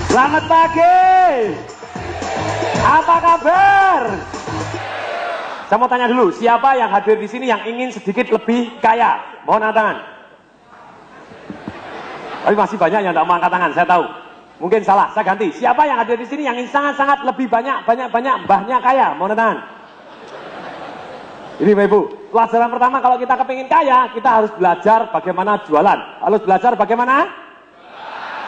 Selamat pagi. Apa kabar? Saya mau tanya dulu, siapa yang hadir di sini yang ingin sedikit lebih kaya? Mohon angkat tangan. Tapi masih banyak yang tidak mau angkat tangan, saya tahu. Mungkin salah, saya ganti. Siapa yang hadir di sini yang ingin sangat-sangat lebih banyak, mbahnya kaya? Mohon angkat tangan. Ini Bapak Ibu, pelajaran pertama kalau kita kepingin kaya, kita harus belajar bagaimana jualan. Harus belajar bagaimana?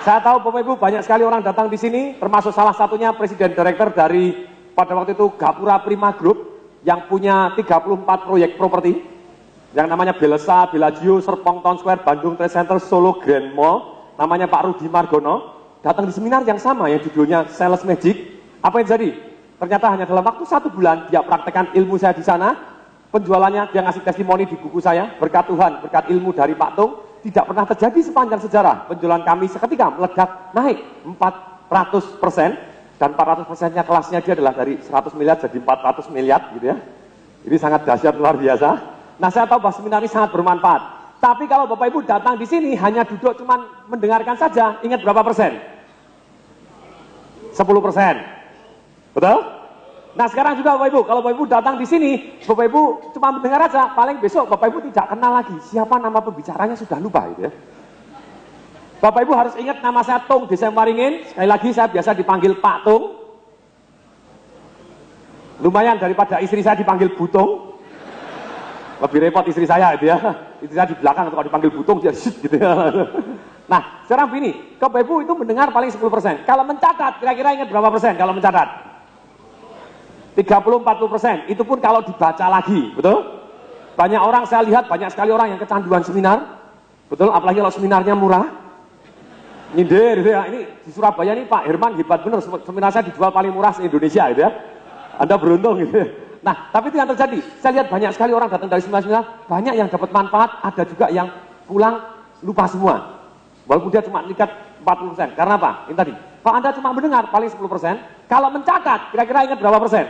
Saya tahu Bapak Ibu banyak sekali orang datang di sini, termasuk salah satunya Presiden Direktur dari pada waktu itu Gapura Prima Group yang punya 34 proyek properti yang namanya Belesa, Bellagio, Serpong Town Square, Bandung Trade Center, Solo Grand Mall, namanya Pak Rudi Margono, datang di seminar yang sama yang judulnya Sales Magic. Apa yang jadi? Ternyata hanya dalam waktu 1 bulan dia praktekkan ilmu saya di sana. Penjualannya dia ngasih testimoni di buku saya, berkat Tuhan, berkat ilmu dari Pak Tung, tidak pernah terjadi sepanjang sejarah. Penjualan kami seketika meledak naik 400%, dan 400%-nya kelasnya dia adalah dari 100 miliar jadi 400 miliar gitu ya. Ini sangat dahsyat, luar biasa. Nah, saya tahu bahwa seminar ini sangat bermanfaat. Tapi kalau Bapak Ibu datang di sini hanya duduk cuman mendengarkan saja, ingat berapa persen? 10%. Betul? Nah sekarang juga Bapak Ibu, kalau Bapak Ibu datang di sini, Bapak Ibu cuma mendengar aja, paling besok Bapak Ibu tidak kenal lagi siapa nama pembicaranya, sudah lupa gitu ya. Bapak Ibu harus ingat nama saya Tung Desemwaringin, sekali lagi saya biasa dipanggil Pak Tung. Lumayan daripada istri saya dipanggil Butung. Lebih repot istri saya gitu ya. Istri saya di belakang kalau dipanggil Butung dia shit gitu ya. Nah sekarang begini, Bapak Ibu itu mendengar paling 10%. Kalau mencatat, kira-kira ingat berapa persen kalau mencatat? 30-40%, itu pun kalau dibaca lagi, betul? Banyak orang saya lihat, banyak sekali orang yang kecanduan seminar, betul? Apalagi kalau seminarnya murah, nyindir gitu ya. Ini di Surabaya nih Pak Herman hebat bener, seminar saya dijual paling murah se-Indonesia gitu ya. Anda beruntung gitu ya. Nah, tapi itu yang terjadi, saya lihat banyak sekali orang datang dari seminar-seminar, banyak yang dapat manfaat, ada juga yang pulang lupa semua. Walaupun dia cuma nikat 40%, karena apa? Ini tadi, kalau Anda cuma mendengar paling 10%, kalau mencatat, kira-kira ingat berapa persen?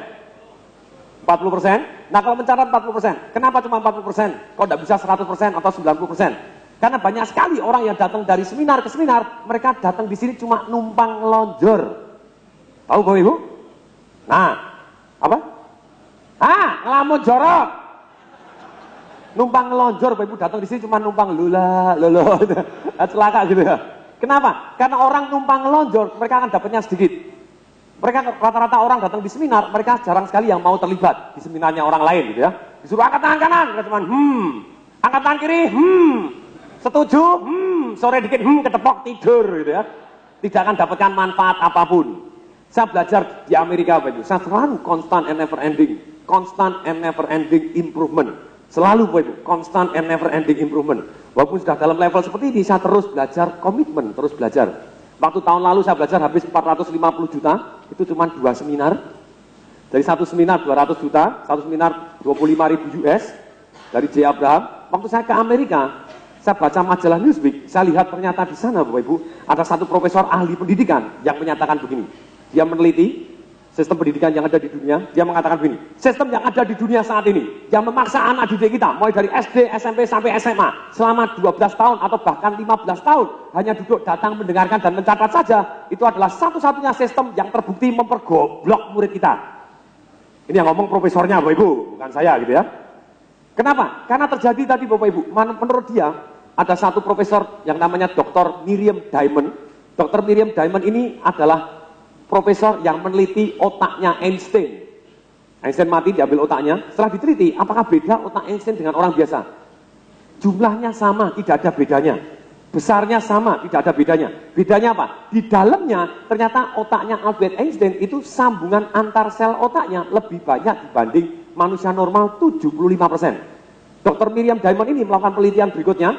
40%. Nah kalau mencatat 40%, kenapa cuma 40%? Kok tidak bisa 100% atau 90%? Karena banyak sekali orang yang datang dari seminar ke seminar, mereka datang di sini cuma numpang lonjor. Tahu Bapak Ibu? Nah, apa? Ngelamun jorok. Numpang ngelonjor, Bapak Ibu datang di sini cuma numpang lula, celaka gitu ya. Kenapa? Karena orang numpang ngelonjor, mereka akan dapatnya sedikit. Mereka rata-rata orang datang di seminar, mereka jarang sekali yang mau terlibat di seminarnya orang lain gitu ya. Disuruh angkat tangan kanan, mereka cuma angkat tangan kiri, setuju, sore dikit, ketepok tidur gitu ya. Tidak akan dapatkan manfaat apapun. Saya belajar di Amerika Bapak Ibu, saya selalu constant and never ending improvement. Selalu Bapak Ibu, constant and never ending improvement. Walaupun sudah dalam level seperti ini, saya terus belajar komitmen, terus belajar. Waktu tahun lalu saya belajar habis 450 juta, itu cuma 2 seminar. Dari satu seminar 200 juta, satu seminar 25.000 US, dari J. Abraham. Waktu saya ke Amerika, saya baca majalah Newsweek, saya lihat ternyata di sana Bapak Ibu, ada satu profesor ahli pendidikan yang menyatakan begini. Dia meneliti sistem pendidikan yang ada di dunia, dia mengatakan begini, sistem yang ada di dunia saat ini, yang memaksa anak didik kita, mulai dari SD, SMP, sampai SMA, selama 12 tahun atau bahkan 15 tahun, hanya duduk datang, mendengarkan, dan mencatat saja, itu adalah satu-satunya sistem yang terbukti mempergoblok murid kita. Ini yang ngomong profesornya Bapak Ibu, bukan saya gitu ya. Kenapa? Karena terjadi tadi Bapak Ibu, menurut dia, ada satu profesor yang namanya Dr. Miriam Diamond. Dr. Miriam Diamond ini adalah profesor yang meneliti otaknya Einstein. Einstein mati, diambil otaknya. Setelah diteliti, apakah beda otak Einstein dengan orang biasa? Jumlahnya sama, tidak ada bedanya. Besarnya sama, tidak ada bedanya. Bedanya apa? Di dalamnya, ternyata otaknya Albert Einstein itu sambungan antar sel otaknya lebih banyak dibanding manusia normal 75%. Dr. Miriam Diamond ini melakukan penelitian berikutnya,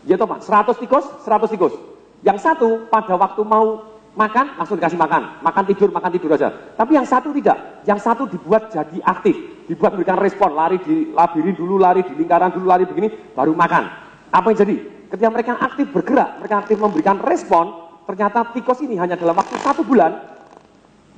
yaitu apa? 100 tikus. Yang satu pada waktu mau makan, langsung dikasih makan tidur aja. Tapi yang satu tidak, yang satu dibuat jadi aktif, dibuat memberikan respon, lari di labirin dulu, lari di lingkaran dulu, lari begini, baru makan. Apa yang jadi? Ketika mereka aktif bergerak, mereka aktif memberikan respon, ternyata tikus ini hanya dalam waktu 1 bulan,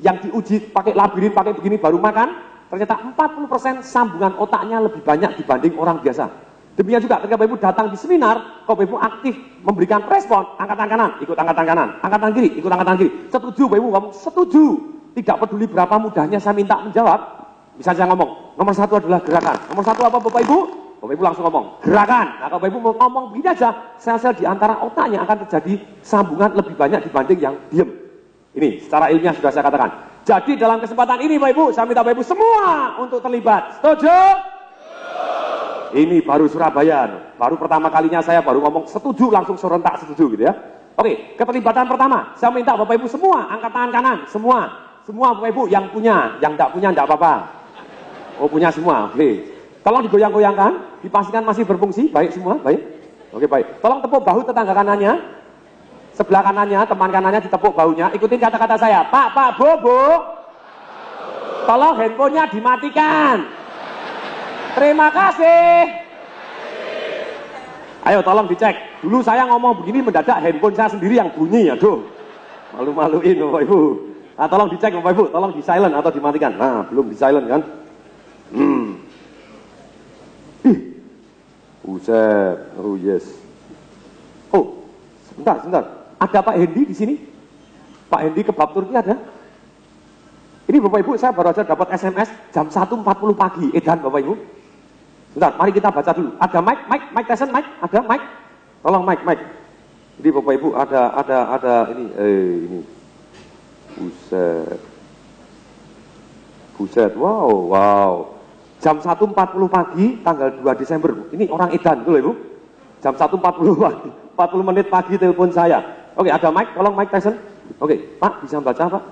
yang diuji pakai labirin, pakai begini, baru makan, ternyata 40% sambungan otaknya lebih banyak dibanding orang biasa. Demikian juga ketika Bapak Ibu datang di seminar, kalau Bapak Ibu aktif memberikan respon, angkatan kanan, ikut angkatan kanan, angkatan kiri, ikut angkatan kiri. Setuju, Bapak Ibu ngomong setuju. Tidak peduli berapa mudahnya saya minta menjawab. Bisa saya ngomong, nomor 1 adalah gerakan. Nomor 1 apa Bapak Ibu? Bapak Ibu langsung ngomong, gerakan. Nah, kalau Bapak Ibu mau ngomong begini aja, sel-sel di antara otaknya akan terjadi sambungan lebih banyak dibanding yang diem. Ini secara ilmiah sudah saya katakan. Jadi dalam kesempatan ini Bapak Ibu, saya minta Bapak Ibu semua untuk terlibat. Setuju? Ini baru Surabaya, baru pertama kalinya saya baru ngomong setuju, langsung serentak setuju gitu ya. Oke, keterlibatan pertama, saya minta Bapak Ibu semua angkat tangan kanan, semua Bapak Ibu yang punya, yang tidak punya tidak apa-apa. Oh punya semua, oke. Tolong digoyang-goyangkan, dipastikan masih berfungsi, baik semua, baik. Oke baik. Tolong tepuk bahu tetangga kanannya, sebelah kanannya, teman kanannya ditepuk bahunya. Ikutin kata-kata saya, Pak, Bobo, tolong handphonenya dimatikan. Terima kasih. Ayo tolong dicek. Dulu saya ngomong begini mendadak handphone saya sendiri yang bunyi. Aduh, malu-maluin Bapak Ibu. Nah, tolong dicek Bapak Ibu, tolong di silent atau dimatikan. Nah, belum di silent kan? Buset, oh yes. Oh, sebentar. Ada Pak Hendi di sini? Pak Hendi kebab Turki ada? Ini Bapak Ibu, saya baru aja dapat SMS jam 1.40 pagi. Edan Bapak Ibu. Bentar, mari kita baca dulu. Ada Mike Tyson, ada Mike. Tolong Mike. Jadi Bapak Ibu ada ini. Buset, wow. Jam 1.40 pagi, tanggal 2 Desember. Ini orang edan, betul Ibu? Jam 1.40 pagi, 40 menit pagi telepon saya. Oke, ada Mike, tolong Mike Tyson. Oke, Pak, bisa baca Pak?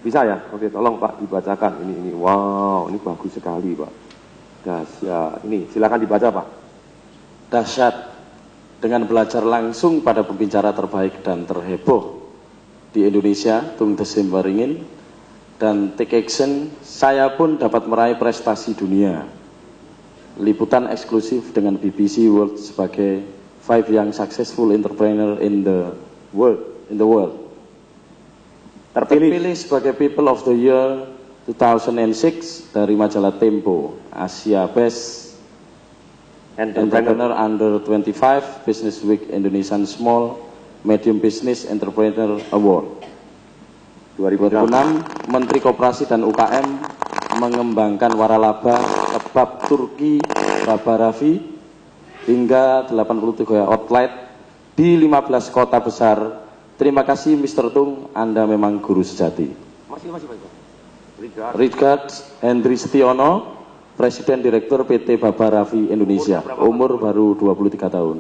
Bisa ya? Oke, tolong Pak dibacakan. Ini, wow, ini bagus sekali Pak. Dahsyat. Ini silakan dibaca Pak. Dahsyat dengan belajar langsung pada pembicara terbaik dan terheboh di Indonesia, Tung Desember ingin, dan take action, saya pun dapat meraih prestasi dunia. Liputan eksklusif dengan BBC World sebagai 5 Young Successful Entrepreneur in the world. Terpilih sebagai People of the Year 2006 dari majalah Tempo, Asia Best Entrepreneur Under 25 Business Week Indonesian Small Medium Business Entrepreneur Award. 2006, Menteri Koperasi dan UKM mengembangkan waralaba kebab Turki Baba Rafi hingga 83 outlet di 15 kota besar. Terima kasih Mr. Tung, Anda memang guru sejati. Masih Pak. Richard Hendri Setiono, Presiden Direktur PT Baba Rafi Indonesia, umur baru 23 tahun.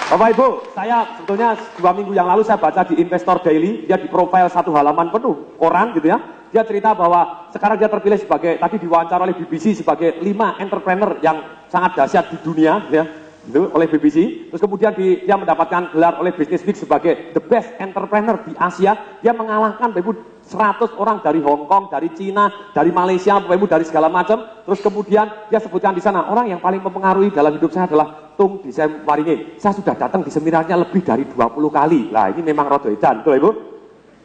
Bapak Ibu, saya sebetulnya 2 minggu yang lalu saya baca di Investor Daily, dia di profil 1 halaman penuh, koran gitu ya. Dia cerita bahwa sekarang dia terpilih sebagai, tadi diwawancara oleh BBC sebagai 5 entrepreneur yang sangat dahsyat di dunia gitu ya. Itu oleh BBC, terus kemudian dia mendapatkan gelar oleh Business Week sebagai the best entrepreneur di Asia. Dia mengalahkan Bapak Ibu 100 orang dari Hong Kong, dari Cina, dari Malaysia, Bapak Ibu dari segala macam. Terus kemudian dia sebutkan di sana orang yang paling mempengaruhi dalam hidup saya adalah Tung Desemwaringin. Saya sudah datang di seminarnya lebih dari 20 kali. Lah ini memang rodo edan, betul Ibu?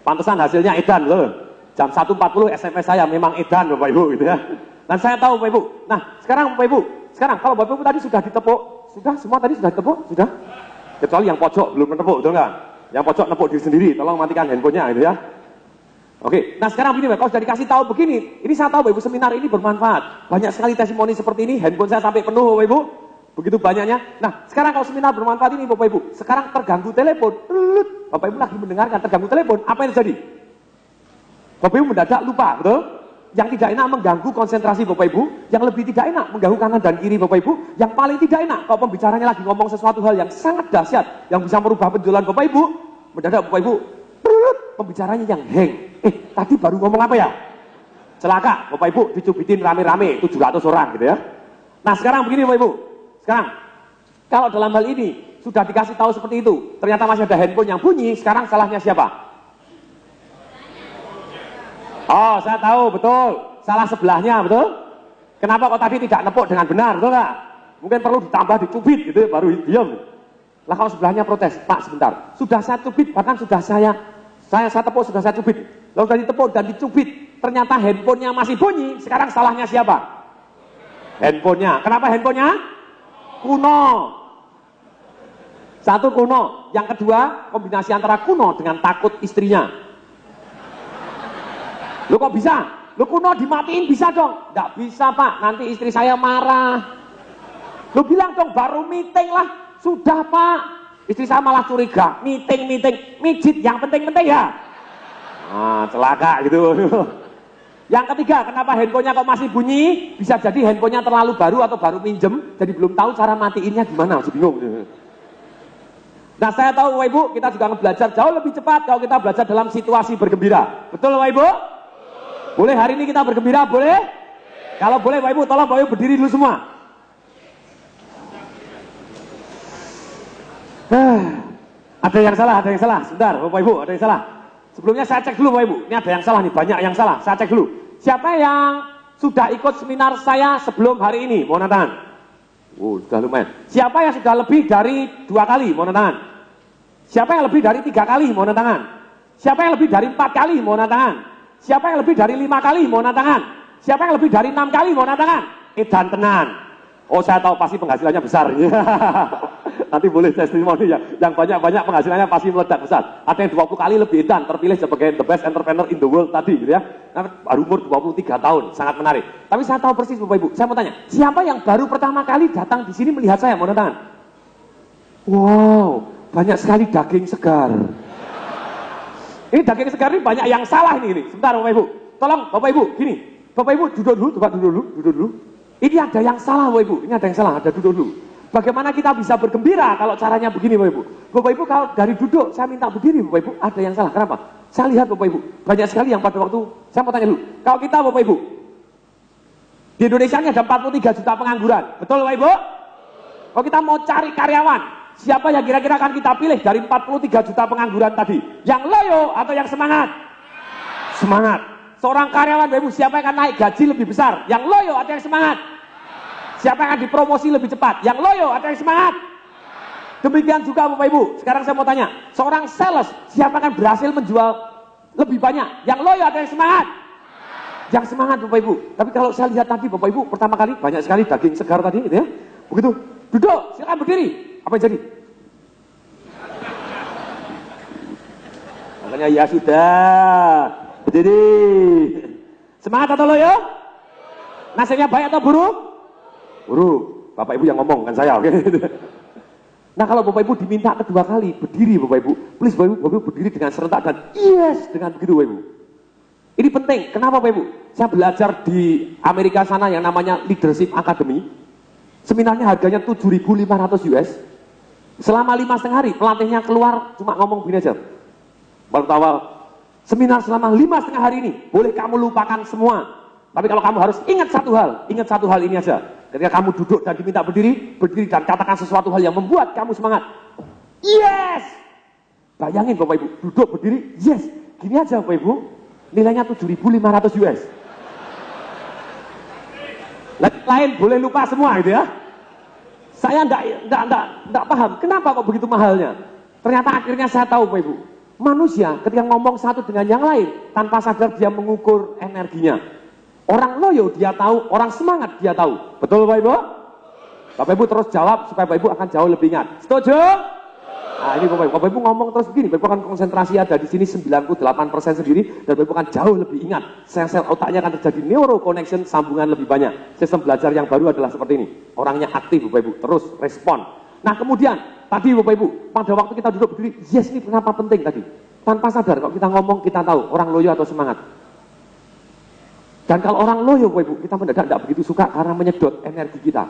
Pantesan hasilnya edan loh. Jam 1.40 SMS saya memang edan Bapak Ibu gitu ya. Dan saya tahu Bapak Ibu. Nah sekarang Bapak Ibu, kalau Bapak Ibu tadi sudah ditepuk, sudah semua tadi sudah ditepuk, sudah? Kecuali yang pojok belum menepuk, betul nggak? Yang pojok nepuk diri sendiri, tolong matikan handphonenya gitu ya. Oke, nah sekarang begini, kalau sudah dikasih tahu begini, ini saya tahu Bapak Ibu seminar ini bermanfaat. Banyak sekali testimoni seperti ini, handphone saya sampai penuh Bapak Ibu. Begitu banyaknya. Nah, sekarang kalau seminar bermanfaat ini Bapak Ibu, sekarang terganggu telepon, Bapak Ibu lagi mendengarkan terganggu telepon, apa yang terjadi? Bapak Ibu mendadak lupa, betul? Yang tidak enak mengganggu konsentrasi Bapak Ibu, yang lebih tidak enak mengganggu kanan dan kiri Bapak Ibu, yang paling tidak enak kalau pembicaranya lagi ngomong sesuatu hal yang sangat dahsyat, yang bisa merubah penjualan Bapak Ibu, mendadak Bapak Ibu, pembicaranya yang hang. Tadi baru ngomong apa ya? Celaka, Bapak Ibu dicubitin rame-rame, 700 orang gitu ya. Nah sekarang begini Bapak Ibu, sekarang kalau dalam hal ini sudah dikasih tahu seperti itu, ternyata masih ada handphone yang bunyi, sekarang salahnya siapa? Oh, saya tahu, betul. Salah sebelahnya, betul? Kenapa kok tadi tidak nepuk dengan benar, betul nggak? Mungkin perlu ditambah dicubit gitu, baru diam. Lah kalau sebelahnya protes, Pak sebentar, sudah saya cubit, bahkan sudah saya tepuk, sudah saya cubit. Lalu tadi tepuk dan dicubit, ternyata handphonenya masih bunyi, sekarang salahnya siapa? Handphonenya. Kenapa handphonenya? Kuno. Satu kuno, yang kedua kombinasi antara kuno dengan takut istrinya. Lu kok bisa? Lu kuno dimatiin bisa dong? Nggak bisa Pak, nanti istri saya marah. Lu bilang dong baru meeting lah. Sudah Pak, istri saya malah curiga. Meeting, mijit yang penting-penting ya. Nah, celaka gitu. Yang ketiga, kenapa handphonenya kok masih bunyi? Bisa jadi handphonenya terlalu baru atau baru minjem, jadi belum tahu cara matiinnya gimana, masih bingung. Nah, saya tahu Bapak Ibu, kita juga belajar jauh lebih cepat kalau kita belajar dalam situasi bergembira. Betul Bapak Ibu? Boleh hari ini kita bergembira? Boleh? Kalau boleh Bapak Ibu, tolong Bapak Ibu berdiri dulu semua. Ada yang salah, ada yang salah. Sebentar Bapak Ibu, ada yang salah. Sebelumnya saya cek dulu Bapak Ibu, ini ada yang salah nih, banyak yang salah. Saya cek dulu. Siapa yang sudah ikut seminar saya sebelum hari ini? Mohon tangan. Sudah lumayan. Siapa yang sudah lebih dari 2 kali? Mohon tangan. Siapa yang lebih dari 3 kali? Mohon tangan. Siapa yang lebih dari 4 kali? Mohon tangan. Siapa yang lebih dari 5 kali? Mohon tangan. Siapa yang lebih dari 6 kali? Mohon tangan. Edan tenan. Oh, saya tahu pasti penghasilannya besar. Nanti boleh testimoni ya. Yang banyak-banyak penghasilannya pasti meledak besar. Ada yang 20 kali lebih edan, terpilih sebagai the best entrepreneur in the world tadi gitu ya. Baru umur 23 tahun, sangat menarik. Tapi saya tahu persis Bapak Ibu. Saya mau tanya, siapa yang baru pertama kali datang di sini melihat saya? Mohon tangan. Wow, banyak sekali daging segar. Ini daging segar ini banyak yang salah ini. Sebentar Bapak Ibu. Tolong Bapak Ibu, gini. Bapak Ibu duduk dulu, coba duduk dulu. Ini ada yang salah Bapak Ibu. Ini ada yang salah, ada duduk dulu. Bagaimana kita bisa bergembira kalau caranya begini Bapak Ibu? Bapak Ibu kalau dari duduk saya minta berdiri Bapak Ibu, ada yang salah. Kenapa? Saya lihat Bapak Ibu, banyak sekali yang pada waktu, saya mau tanya dulu. Kalau kita Bapak Ibu, di Indonesia ini ada 43 juta pengangguran. Betul Bapak Ibu? Kalau kita mau cari karyawan, siapa yang kira-kira akan kita pilih dari 43 juta pengangguran tadi? Yang loyo atau yang semangat? Semangat. Seorang karyawan Bapak Ibu, siapa yang akan naik gaji lebih besar? Yang loyo atau yang semangat? Siapa yang akan dipromosi lebih cepat? Yang loyo atau yang semangat? Demikian juga Bapak Ibu. Sekarang saya mau tanya, seorang sales, siapa akan berhasil menjual lebih banyak? Yang loyo atau yang semangat? Yang semangat Bapak Ibu. Tapi kalau saya lihat tadi Bapak Ibu, pertama kali banyak sekali daging segar tadi gitu ya. Begitu, duduk, silakan berdiri. Apa yang jadi? Makanya ya sudah, berdiri. Semangat atau loyo? Nasibnya baik atau buruk? Buruk. Bapak Ibu yang ngomong, kan saya, oke? Nah kalau Bapak Ibu diminta kedua kali, berdiri Bapak Ibu. Please Bapak Ibu berdiri dengan serentak dan yes, dengan begitu Bapak Ibu. Ini penting, kenapa Bapak Ibu? Saya belajar di Amerika sana yang namanya Leadership Academy. Seminarnya harganya 7.500 US. Selama 5,5 hari, pelatihnya keluar cuma ngomong begini aja. Baru awal, seminar selama 5,5 hari ini, boleh kamu lupakan semua. Tapi kalau kamu harus ingat satu hal ini aja. Ketika kamu duduk dan diminta berdiri dan katakan sesuatu hal yang membuat kamu semangat. Yes! Bayangin Bapak Ibu, duduk berdiri, yes. Gini aja Bapak Ibu, nilainya 7.500 US. Lain boleh lupa semua gitu ya. Saya enggak paham, kenapa kok begitu mahalnya? Ternyata akhirnya saya tahu Bapak Ibu. Manusia ketika ngomong satu dengan yang lain, tanpa sadar dia mengukur energinya. Orang loyo dia tahu, orang semangat dia tahu. Betul Bapak Ibu? Bapak Ibu terus jawab supaya Bapak Ibu akan jauh lebih ingat. Setuju? Nah ini Bapak Ibu ngomong terus begini, Bapak Ibu akan konsentrasi ada di sini 98% sendiri dan Bapak Ibu akan jauh lebih ingat. Sel-sel otaknya akan terjadi neuro connection, sambungan lebih banyak. Sistem belajar yang baru adalah seperti ini. Orangnya aktif Bapak Ibu, terus respon. Nah kemudian tadi Bapak Ibu, pada waktu kita duduk berdiri, yes ini kenapa penting tadi? Tanpa sadar kalau kita ngomong kita tahu orang loyo atau semangat. Dan kalau orang loyo Bapak Ibu, kita mendadak tidak begitu suka karena menyedot energi kita.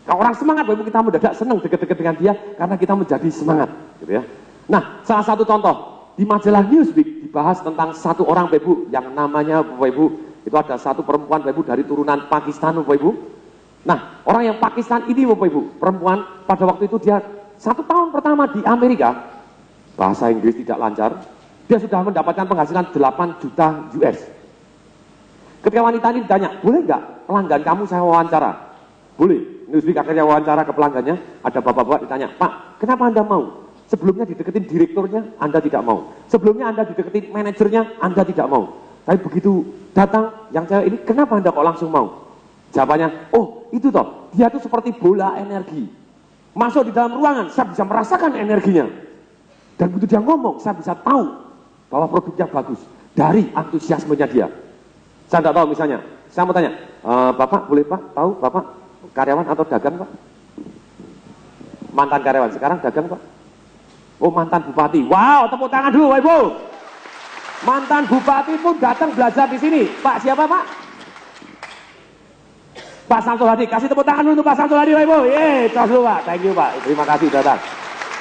Kalau orang semangat Bapak Ibu, kita mendadak senang dekat-dekat dengan dia karena kita menjadi semangat, gitu ya. Nah, salah satu contoh di majalah Newsweek dibahas tentang satu orang Bapak Ibu yang namanya Bapak Ibu, itu ada satu perempuan Bapak Ibu dari turunan Pakistan Bapak Ibu. Nah, orang yang Pakistan ini Bapak Ibu, perempuan pada waktu itu dia 1 tahun pertama di Amerika, bahasa Inggris tidak lancar, dia sudah mendapatkan penghasilan 8 juta US. Ketika wanita ini ditanya, boleh nggak pelanggan kamu saya wawancara? Boleh. Newsweek akhirnya wawancara ke pelanggannya, ada bapak-bapak ditanya, Pak, kenapa Anda mau? Sebelumnya dideketin direkturnya, Anda tidak mau. Sebelumnya Anda dideketin manajernya, Anda tidak mau. Tapi begitu datang yang cewek ini, kenapa Anda kok langsung mau? Jawabannya, oh itu toh, dia tuh seperti bola energi. Masuk di dalam ruangan, saya bisa merasakan energinya. Dan begitu dia ngomong, saya bisa tahu bahwa produknya bagus dari antusiasmenya dia. Saya tidak tahu misalnya, saya mau tanya, Bapak boleh Pak tahu Bapak karyawan atau dagang Pak? Mantan karyawan, sekarang dagang Pak? Oh mantan bupati, wow tepuk tangan dulu Bapak Ibu. Mantan bupati pun datang belajar di sini. Pak siapa Pak? Pak Samsul Hadi, kasih tepuk tangan dulu untuk Pak Samsul Hadi Bapak Ibu. Cos dulu Pak, thank you Pak, terima kasih datang.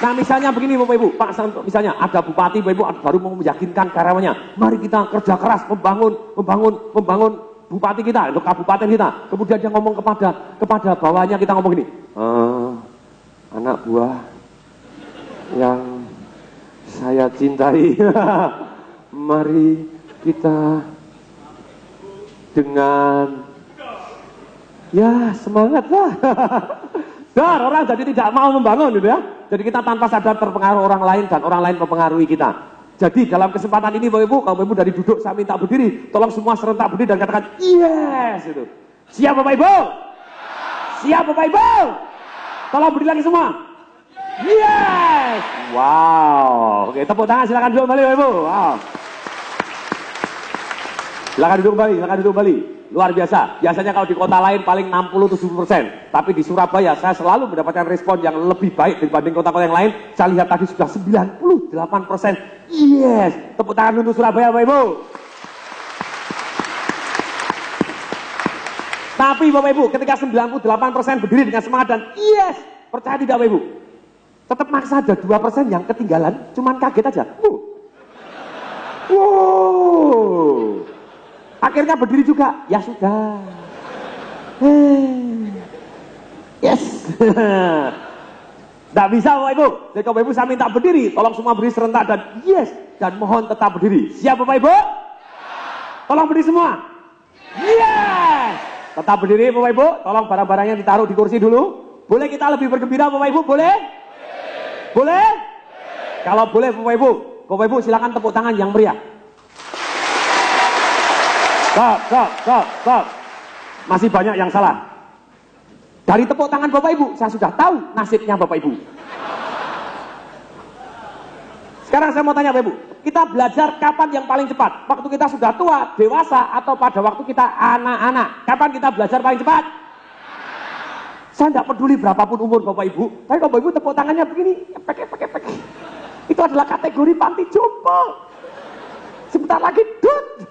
Nah misalnya begini Bapak Ibu, Pak Samsul, misalnya ada bupati Bapak Ibu baru mau meyakinkan karyawannya, mari kita kerja keras membangun bupati kita, untuk kabupaten kita. Kemudian dia ngomong kepada bawahnya, kita ngomong gini, anak buah yang saya cintai, mari kita dengan ya semangat lah. Dan orang jadi tidak mau membangun gitu ya. Jadi kita tanpa sadar terpengaruh orang lain dan orang lain mempengaruhi kita. Jadi dalam kesempatan ini Bapak Ibu, kalau Bapak Ibu dari duduk saya minta berdiri, tolong semua serentak berdiri dan katakan yes itu. Siap Bapak Ibu? Siap Bapak Ibu? Tolong berdiri lagi semua. Yes. Wow. Oke, tepuk tangan, silakan duduk kembali Bapak Ibu. Wow. Silakan duduk kembali. Luar biasa. Biasanya kalau di kota lain paling 60-70%. Tapi di Surabaya saya selalu mendapatkan respon yang lebih baik dibanding kota-kota yang lain. Saya lihat tadi sudah 98%. Yes. Tepuk tangan untuk Surabaya Bapak Ibu. Tapi Bapak Ibu, ketika 98% berdiri dengan semangat dan yes, percaya tidak Bapak Ibu? Tetap maksa ada 2% yang ketinggalan, cuman kaget aja. Wow. Akhirnya berdiri juga, ya sudah. Yes. Tidak bisa Bapak Ibu. Jadi Bapak Ibu saya minta berdiri, tolong semua berdiri serentak dan yes. Dan mohon tetap berdiri. Siap Bapak Ibu? Tolong berdiri semua. Yes. Tetap berdiri Bapak Ibu, tolong barang-barangnya ditaruh di kursi dulu. Boleh kita lebih bergembira Bapak Ibu, boleh? Boleh? Kalau boleh Bapak Ibu silakan tepuk tangan yang meriah. Stop. Masih banyak yang salah. Dari tepuk tangan Bapak Ibu, saya sudah tahu nasibnya Bapak Ibu. Sekarang saya mau tanya Bapak Ibu, kita belajar kapan yang paling cepat? Waktu kita sudah tua, dewasa, atau pada waktu kita anak-anak? Kapan kita belajar paling cepat? Saya tidak peduli berapapun umur Bapak Ibu, tapi kalau Bapak Ibu tepuk tangannya begini, pek. Itu adalah kategori panti jompo. Sebentar lagi, dud.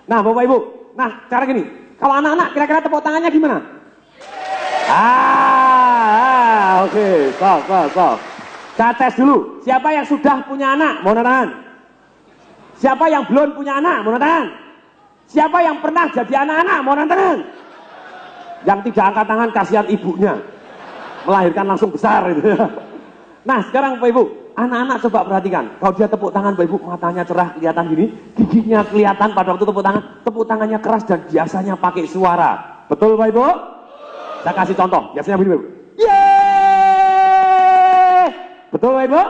Nah Bapak Ibu, cara gini, kalau anak-anak kira-kira tepuk tangannya gimana? Oke, stop. Saya tes dulu, siapa yang sudah punya anak, mau tangan? Siapa yang belum punya anak, mau tangan? Siapa yang pernah jadi anak-anak, mau tangan? Yang tidak angkat tangan, kasihan ibunya, melahirkan langsung besar gitu. Nah sekarang Bapak Ibu, anak-anak coba perhatikan, kalau dia tepuk tangan Bapak Ibu, matanya cerah kelihatan gini, giginya kelihatan pada waktu tepuk tangannya keras dan biasanya pakai suara. Betul Bapak Ibu? Saya kasih contoh, biasanya begini Bapak Ibu. Yeay! Betul Bapak Ibu?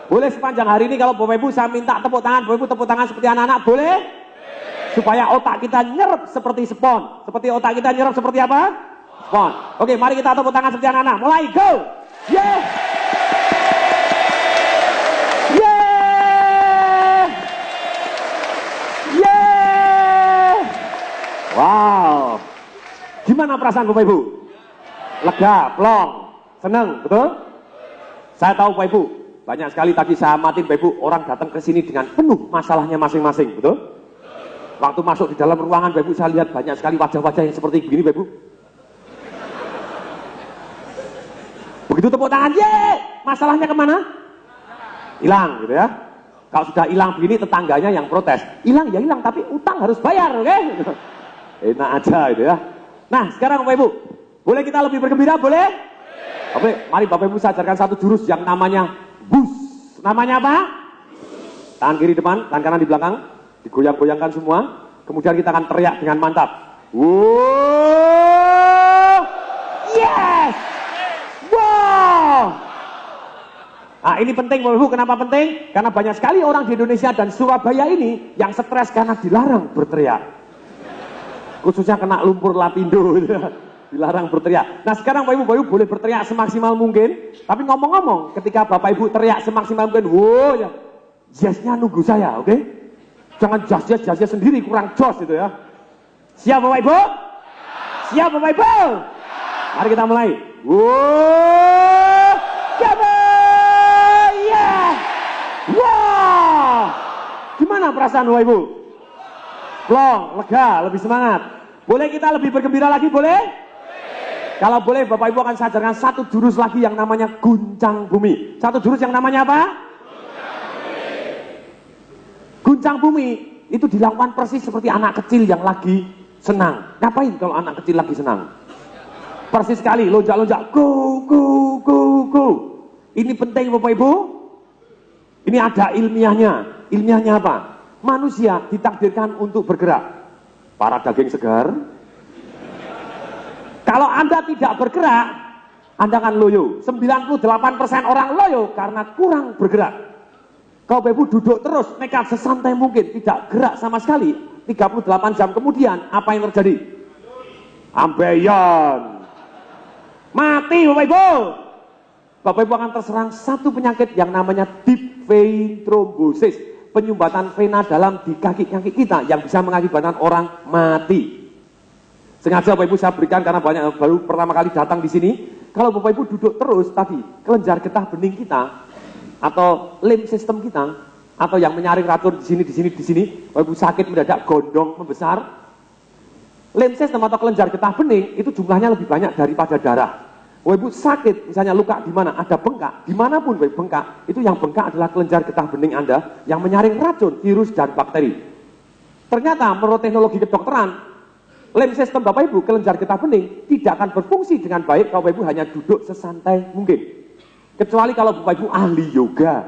Boleh sepanjang hari ini kalau Bapak Ibu saya minta tepuk tangan, Bapak Ibu tepuk tangan seperti anak-anak, boleh? Supaya otak kita nyerap seperti spon. Seperti otak kita nyerap seperti apa? Spon. Oke, mari kita tepuk tangan seperti anak-anak. Mulai, go! Yeay! Wow, gimana perasaan Bapak Ibu? Lega, plong, senang, betul? Saya tahu Bapak Ibu, banyak sekali tadi saya amatin Bapak Ibu, orang datang ke sini dengan penuh masalahnya masing-masing, betul? Waktu masuk di dalam ruangan Bapak Ibu, saya lihat banyak sekali wajah-wajah yang seperti begini Bapak Ibu. Begitu tepuk tangan, masalahnya kemana? Hilang, gitu ya. Kalau sudah hilang begini, tetangganya yang protes. Hilang ya hilang, tapi utang harus bayar, oke? Enak aja gitu ya. Nah sekarang Bapak Ibu, boleh kita lebih bergembira, boleh? Oke, mari Bapak Ibu saya ajarkan satu jurus yang namanya bus. Namanya apa? Tangan kiri depan, tangan kanan di belakang, digoyang-goyangkan semua. Kemudian kita akan teriak dengan mantap. Wow! Yes! Wow! Nah, ini penting Bapak Ibu, kenapa penting? Karena banyak sekali orang di Indonesia dan Surabaya ini yang stres karena dilarang berteriak. Khususnya kena lumpur lapindo, dilarang berteriak. Nah sekarang Bapak Ibu boleh berteriak semaksimal mungkin, tapi ngomong-ngomong ketika Bapak Ibu teriak semaksimal mungkin, wow ya, jasnya nunggu saya, oke? Jangan jasnya sendiri, kurang jos itu ya. Siap Bapak Ibu? Siap Bapak Ibu? Mari kita mulai. Wow, wah, gimana perasaan Bapak Ibu? Plong, lega, lebih semangat. Boleh kita lebih bergembira lagi, boleh? Kalau boleh, Bapak Ibu akan saya ajarkan satu jurus lagi yang namanya guncang bumi. Satu jurus yang namanya apa? Guncang bumi itu dilakukan persis seperti anak kecil yang lagi senang. Ngapain kalau anak kecil lagi senang? Persis sekali, lonjak-lonjak, go, go, go, go. Ini penting Bapak Ibu. Ini ada ilmiahnya. Ilmiahnya apa? Manusia ditakdirkan untuk bergerak. Para daging segar. Kalau Anda tidak bergerak, Anda akan loyo. 98% orang loyo karena kurang bergerak. Kalau Bapak Ibu duduk terus, nekat sesantai mungkin, tidak gerak sama sekali, 38 jam kemudian, apa yang terjadi? Ambeien. Mati Bapak Ibu. Bapak Ibu akan terserang satu penyakit yang namanya deep vein thrombosis, penyumbatan vena dalam di kaki-kaki kita yang bisa mengakibatkan orang mati. Sengaja Bapak Ibu saya berikan karena banyak baru pertama kali datang di sini. Kalau Bapak Ibu duduk terus tadi, kelenjar getah bening kita atau lymph system kita atau yang menyaring racun di sini, Bapak Ibu sakit mendadak, gondong membesar. Lymph system atau kelenjar getah bening itu jumlahnya lebih banyak daripada darah. Bapak Ibu sakit, misalnya luka di mana, ada bengkak, dimanapun Bapak Ibu bengkak, itu yang bengkak adalah kelenjar getah bening Anda yang menyaring racun, virus, dan bakteri. Ternyata menurut teknologi kedokteran, lymph system Bapak Ibu, kelenjar getah bening, tidak akan berfungsi dengan baik kalau Bapak Ibu hanya duduk sesantai mungkin. Kecuali kalau Bapak Ibu ahli yoga.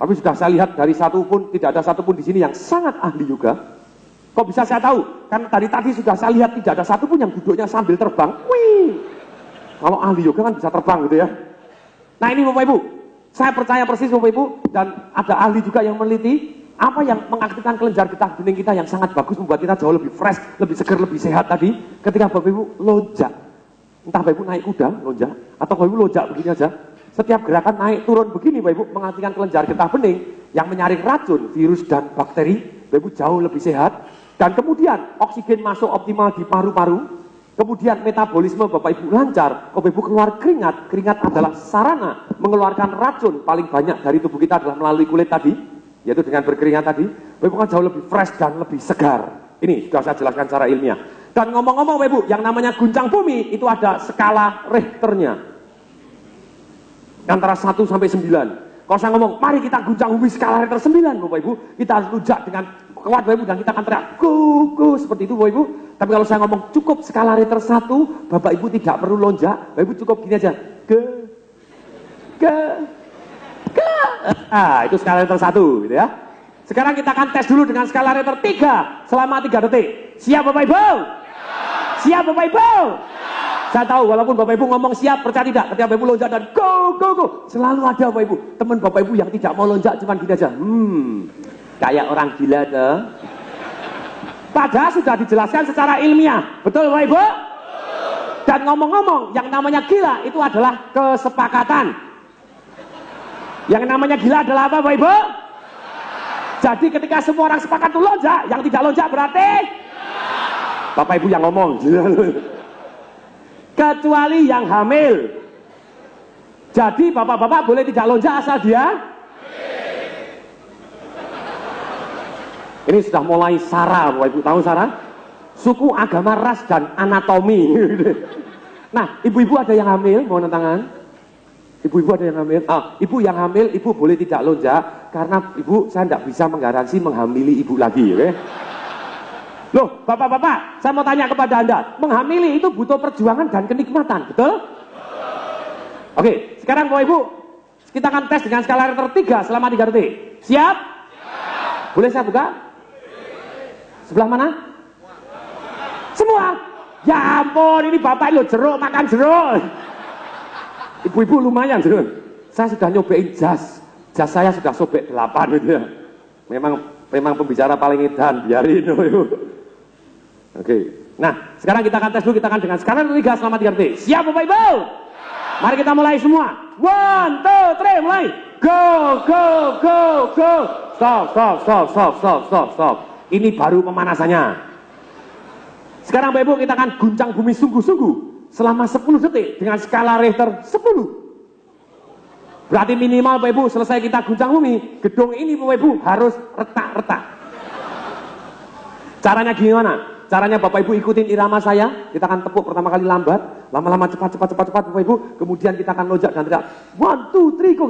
Tapi sudah saya lihat dari tidak ada satupun di sini yang sangat ahli yoga. Kok bisa saya tahu? Karena dari tadi sudah saya lihat tidak ada satupun yang duduknya sambil terbang. Wih! Kalau ahli yoga kan bisa terbang gitu ya. Nah ini Bapak Ibu, saya percaya persis Bapak Ibu, dan ada ahli juga yang meneliti apa yang mengaktifkan kelenjar getah bening kita yang sangat bagus, membuat kita jauh lebih fresh, lebih segar, lebih sehat tadi ketika Bapak Ibu lonjak. Entah Bapak Ibu naik kuda lonjak, atau Bapak Ibu lonjak begini aja. Setiap gerakan naik turun begini Bapak Ibu mengaktifkan kelenjar getah bening yang menyaring racun, virus, dan bakteri. Bapak Ibu jauh lebih sehat. Dan kemudian oksigen masuk optimal di paru-paru. Kemudian metabolisme Bapak Ibu lancar, Bapak Ibu keluar keringat. Keringat adalah sarana mengeluarkan racun paling banyak dari tubuh kita adalah melalui kulit tadi, yaitu dengan berkeringat tadi. Bapak Ibu kan jauh lebih fresh dan lebih segar. Ini sudah saya jelaskan secara ilmiah. Dan ngomong-ngomong Bapak Ibu, yang namanya guncang bumi itu ada skala Richternya. Antara 1 sampai 9. Kalau saya ngomong, mari kita guncang bumi skala Richter 9 Bapak Ibu, kita harus lunjak dengan kuat Bapak Ibu dan kita akan teriak go seperti itu Bapak Ibu. Tapi kalau saya ngomong cukup skala Richter 1, Bapak Ibu tidak perlu lonjak, Bapak Ibu cukup gini aja, ke. Ah, itu skala Richter 1 gitu ya. Sekarang kita akan tes dulu dengan skala Richter 3 selama 3 detik. Siap Bapak Ibu? Siap Bapak Ibu? Saya tahu walaupun Bapak Ibu ngomong siap, percaya tidak, ketika Bapak Ibu lonjak dan go, selalu ada Bapak Ibu, teman Bapak Ibu yang tidak mau lonjak cuma gini aja, kayak orang gila tuh. Padahal sudah dijelaskan secara ilmiah, betul Bapak Ibu? Dan ngomong-ngomong, yang namanya gila itu adalah kesepakatan. Yang namanya gila adalah apa Bapak Ibu? Jadi ketika semua orang sepakat itu lonjak, yang tidak lonjak berarti Bapak Ibu yang ngomong. Kecuali yang hamil. Jadi bapak-bapak boleh tidak lonjak asal dia. Ini sudah mulai SARA, Bapak Ibu tahu SARA? Suku, agama, ras, dan anatomi. Nah, ibu-ibu ada yang hamil, mau tangan? Ibu-ibu ada yang hamil? Ibu yang hamil, ibu boleh tidak lonjak, karena ibu saya tidak bisa menggaransi menghamili ibu lagi. Okay? Loh, bapak-bapak, saya mau tanya kepada Anda, menghamili itu butuh perjuangan dan kenikmatan, betul? Oke, sekarang Bapak Ibu, kita akan tes dengan skala Richter 3 selama 3 detik. Siap? Boleh saya buka? Sebelah mana? Semua? Ya ampun, ini bapak lo jeruk, makan jeruk. Ibu-ibu lumayan jeruk. saya sudah nyobain jas saya sudah sobek 8 gitu ya. Memang pembicara paling edan, biarin. Oke. Nah, sekarang kita akan tes dulu, kita akan dengan skala 3 selama 3 detik. Siap Bapak Ibu? Mari kita mulai semua. 1, 2, 3, mulai. Go, go, go, go. Stop. Ini baru pemanasannya. Sekarang Bapak Ibu kita akan guncang bumi sungguh-sungguh selama 10 detik dengan skala Richter 10. Berarti minimal Bapak Ibu selesai kita guncang bumi, gedung ini Bapak Ibu harus retak-retak. Caranya gimana? Caranya Bapak Ibu ikutin irama saya, kita akan tepuk pertama kali lambat, lama-lama cepat Bapak Ibu, kemudian kita akan lonjak dan teriak 1, 2, 3, go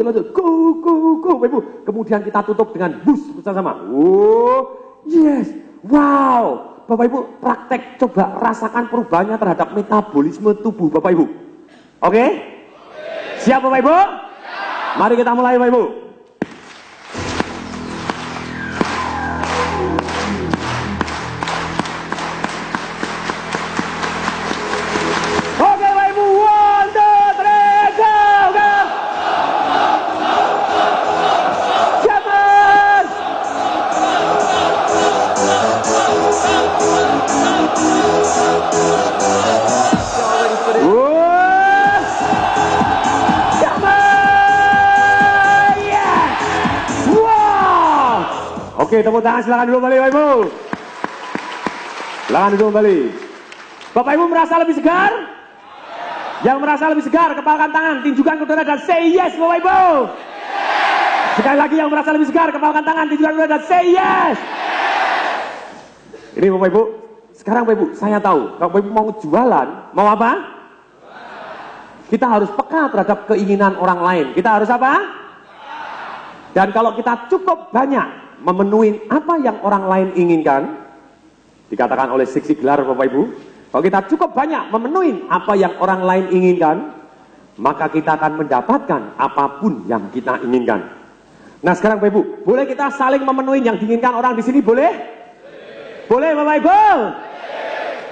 Bapak Ibu, kemudian kita tutup dengan bus bersama-sama. Oh, yes, wow, Bapak Ibu praktek coba rasakan perubahannya terhadap metabolisme tubuh Bapak Ibu. Oke? Siap Bapak Ibu? Mari kita mulai Bapak Ibu. Oke Bapak Ibu, 1, 2, 3, go! Siap Mas! Oke, tepuk tangan, silakan duduk kembali Bapak Ibu. Silakan duduk kembali. Bapak Ibu merasa lebih segar? Yang merasa lebih segar, kepalkan tangan, tinjukan ke udara dan say yes Bapak Ibu. Sekali lagi yang merasa lebih segar, kepalkan tangan, tinjukan ke udara dan say yes. Ini Bapak Ibu, sekarang Bapak Ibu, saya tahu, kalau Bapak Ibu mau jualan, mau apa? Kita harus peka terhadap keinginan orang lain. Kita harus apa? Dan kalau kita cukup banyak memenuhi apa yang orang lain inginkan, dikatakan oleh Zig Ziglar Bapak Ibu, kalau kita cukup banyak memenuhi apa yang orang lain inginkan, maka kita akan mendapatkan apapun yang kita inginkan. Nah sekarang Bapak Ibu, boleh kita saling memenuhi yang diinginkan orang di sini, boleh? Boleh Bapak Ibu?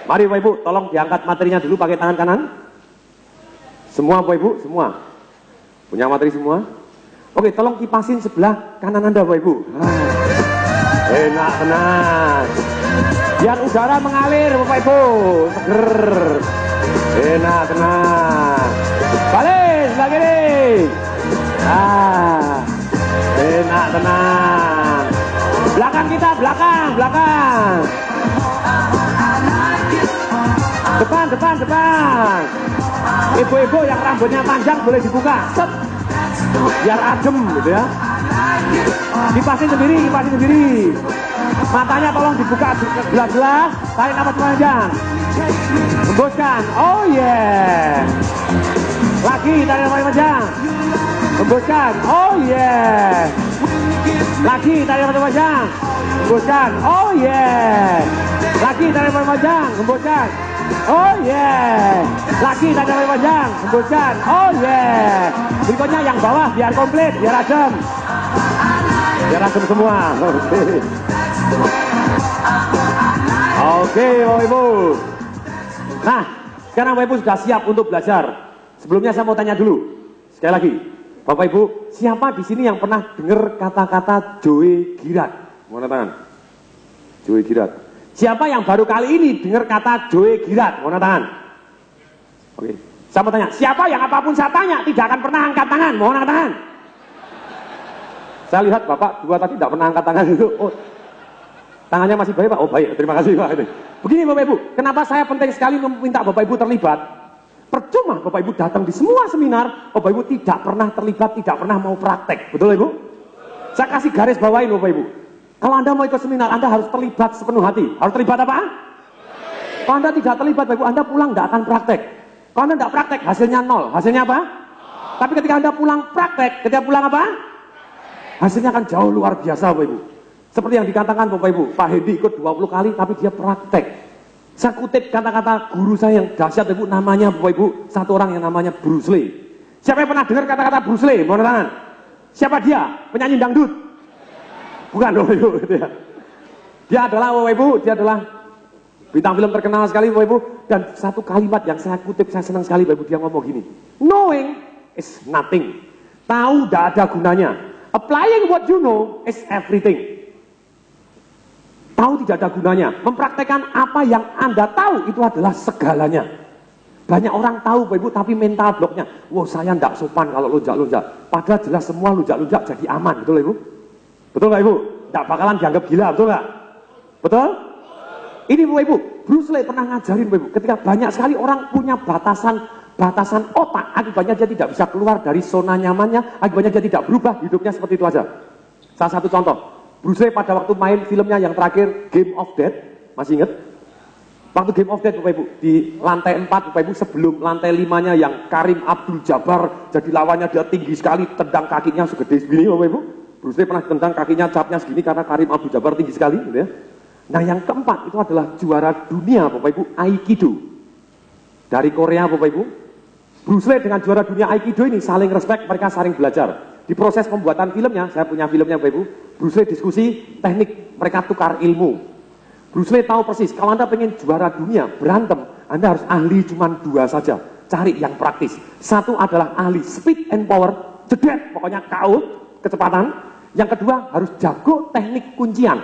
Mari Bapak Ibu, tolong diangkat materinya dulu pakai tangan kanan. Semua Bapak Ibu, semua punya materi semua? Oke, tolong kipasin sebelah kanan Anda Bapak Ibu. Enak tenang. Biar udara mengalir Bapak Ibu. Seger. Enak tenang. Balik sebelah kiri. Enak tenang. Belakang kita, belakang. Depan. Ibu-ibu yang rambutnya panjang boleh dibuka. Set. Biar adem gitu ya. Kipasin sendiri. Matanya tolong dibuka jelas-jelas. Tarik nafas panjang. Hembuskan. Oh yeah. Lagi tarik nafas panjang. Hembuskan. Oh yeah. Lagi tarik nafas panjang. Hembuskan. Oh yeah. Lagi tarik nafas panjang. Hembuskan. Oh yeah. Lagi tarik nafas panjang. Hembuskan. Oh yeah. Berikutnya yang bawah biar komplit, biar adem. Biar adem semua. Oke, Bapak Ibu. Nah, sekarang Bapak Ibu sudah siap untuk belajar. Sebelumnya saya mau tanya dulu. Sekali lagi, Bapak Ibu, siapa di sini yang pernah dengar kata-kata Joe Girat? Mau tangan? Joe Girat. Siapa yang baru kali ini dengar kata Joe Girat? Mau tangan? Oke. Saya mau tanya, siapa yang apapun saya tanya tidak akan pernah angkat tangan? Mohon angkat tangan. Saya lihat Bapak dua tadi tidak pernah angkat tangan itu. Oh, tangannya masih baik Pak? Oh baik, terima kasih Pak. Begini Bapak Ibu, kenapa saya penting sekali meminta Bapak Ibu terlibat? Percuma Bapak Ibu datang di semua seminar, Bapak Ibu tidak pernah terlibat, tidak pernah mau praktek. Betul Ibu? Saya kasih garis bawain Bapak Ibu. Kalau Anda mau ikut seminar, Anda harus terlibat sepenuh hati. Harus terlibat apa? Kalau Anda tidak terlibat Bapak Ibu, Anda pulang tidak akan praktek. Kalau Anda tidak praktek, hasilnya nol. Hasilnya apa? Tapi ketika Anda pulang praktek, ketika pulang apa? Hasilnya akan jauh luar biasa Bapak Ibu. Seperti yang dikatakan Bapak Ibu, Pak Hedi ikut 20 kali tapi dia praktek. Saya kutip kata-kata guru saya yang dahsyat Bapak Ibu, namanya Bapak Ibu, satu orang yang namanya Bruce Lee. Siapa yang pernah dengar kata-kata Bruce Lee? Mohon tangan. Siapa dia? Penyanyi dangdut? Bukan Bapak Ibu. Dia adalah Bapak Ibu, dia adalah bintang film terkenal sekali Bapak Ibu. Dan satu kalimat yang saya kutip, saya senang sekali Bapak Ibu, dia ngomong gini. Knowing is nothing. Tahu tidak ada gunanya. Applying what you know is everything. Tahu tidak ada gunanya. Mempraktekkan apa yang Anda tahu itu adalah segalanya. Banyak orang tahu Bapak Ibu tapi mental bloknya. Wah saya tidak sopan kalau lonjak-lonjak. Padahal jelas semua lonjak-lonjak jadi aman. Betul Ibu? Betul Bapak Ibu? Tidak bakalan dianggap gila. Betul nggak? Betul? Ini Bapak Ibu, Bruce Lee pernah ngajarin Bapak Ibu. Ketika banyak sekali orang punya batasan otak, akibatnya dia tidak bisa keluar dari zona nyamannya, akibatnya dia tidak berubah, hidupnya seperti itu aja. Salah satu contoh, Bruce Lee pada waktu main filmnya yang terakhir, Game of Death, masih ingat? Waktu Game of Death Bapak Ibu, di lantai 4 Bapak Ibu, sebelum lantai 5-nya yang Karim Abdul Jabbar, jadi lawannya dia tinggi sekali, tendang kakinya segede segini Bapak Ibu. Bruce Lee pernah tendang kakinya capnya segini karena Karim Abdul Jabbar tinggi sekali, gitu ya. Nah yang keempat itu adalah juara dunia Bapak Ibu, Aikido. Dari Korea Bapak Ibu, Bruce Lee dengan juara dunia Aikido ini saling respect, mereka saling belajar. Di proses pembuatan filmnya, saya punya filmnya Bapak Ibu, Bruce Lee diskusi teknik, mereka tukar ilmu. Bruce Lee tahu persis, kalau Anda pengen juara dunia, berantem, Anda harus ahli cuma 2 saja. Cari yang praktis. Satu adalah ahli speed and power, jedet, pokoknya KO, kecepatan. Yang kedua harus jago teknik kuncian.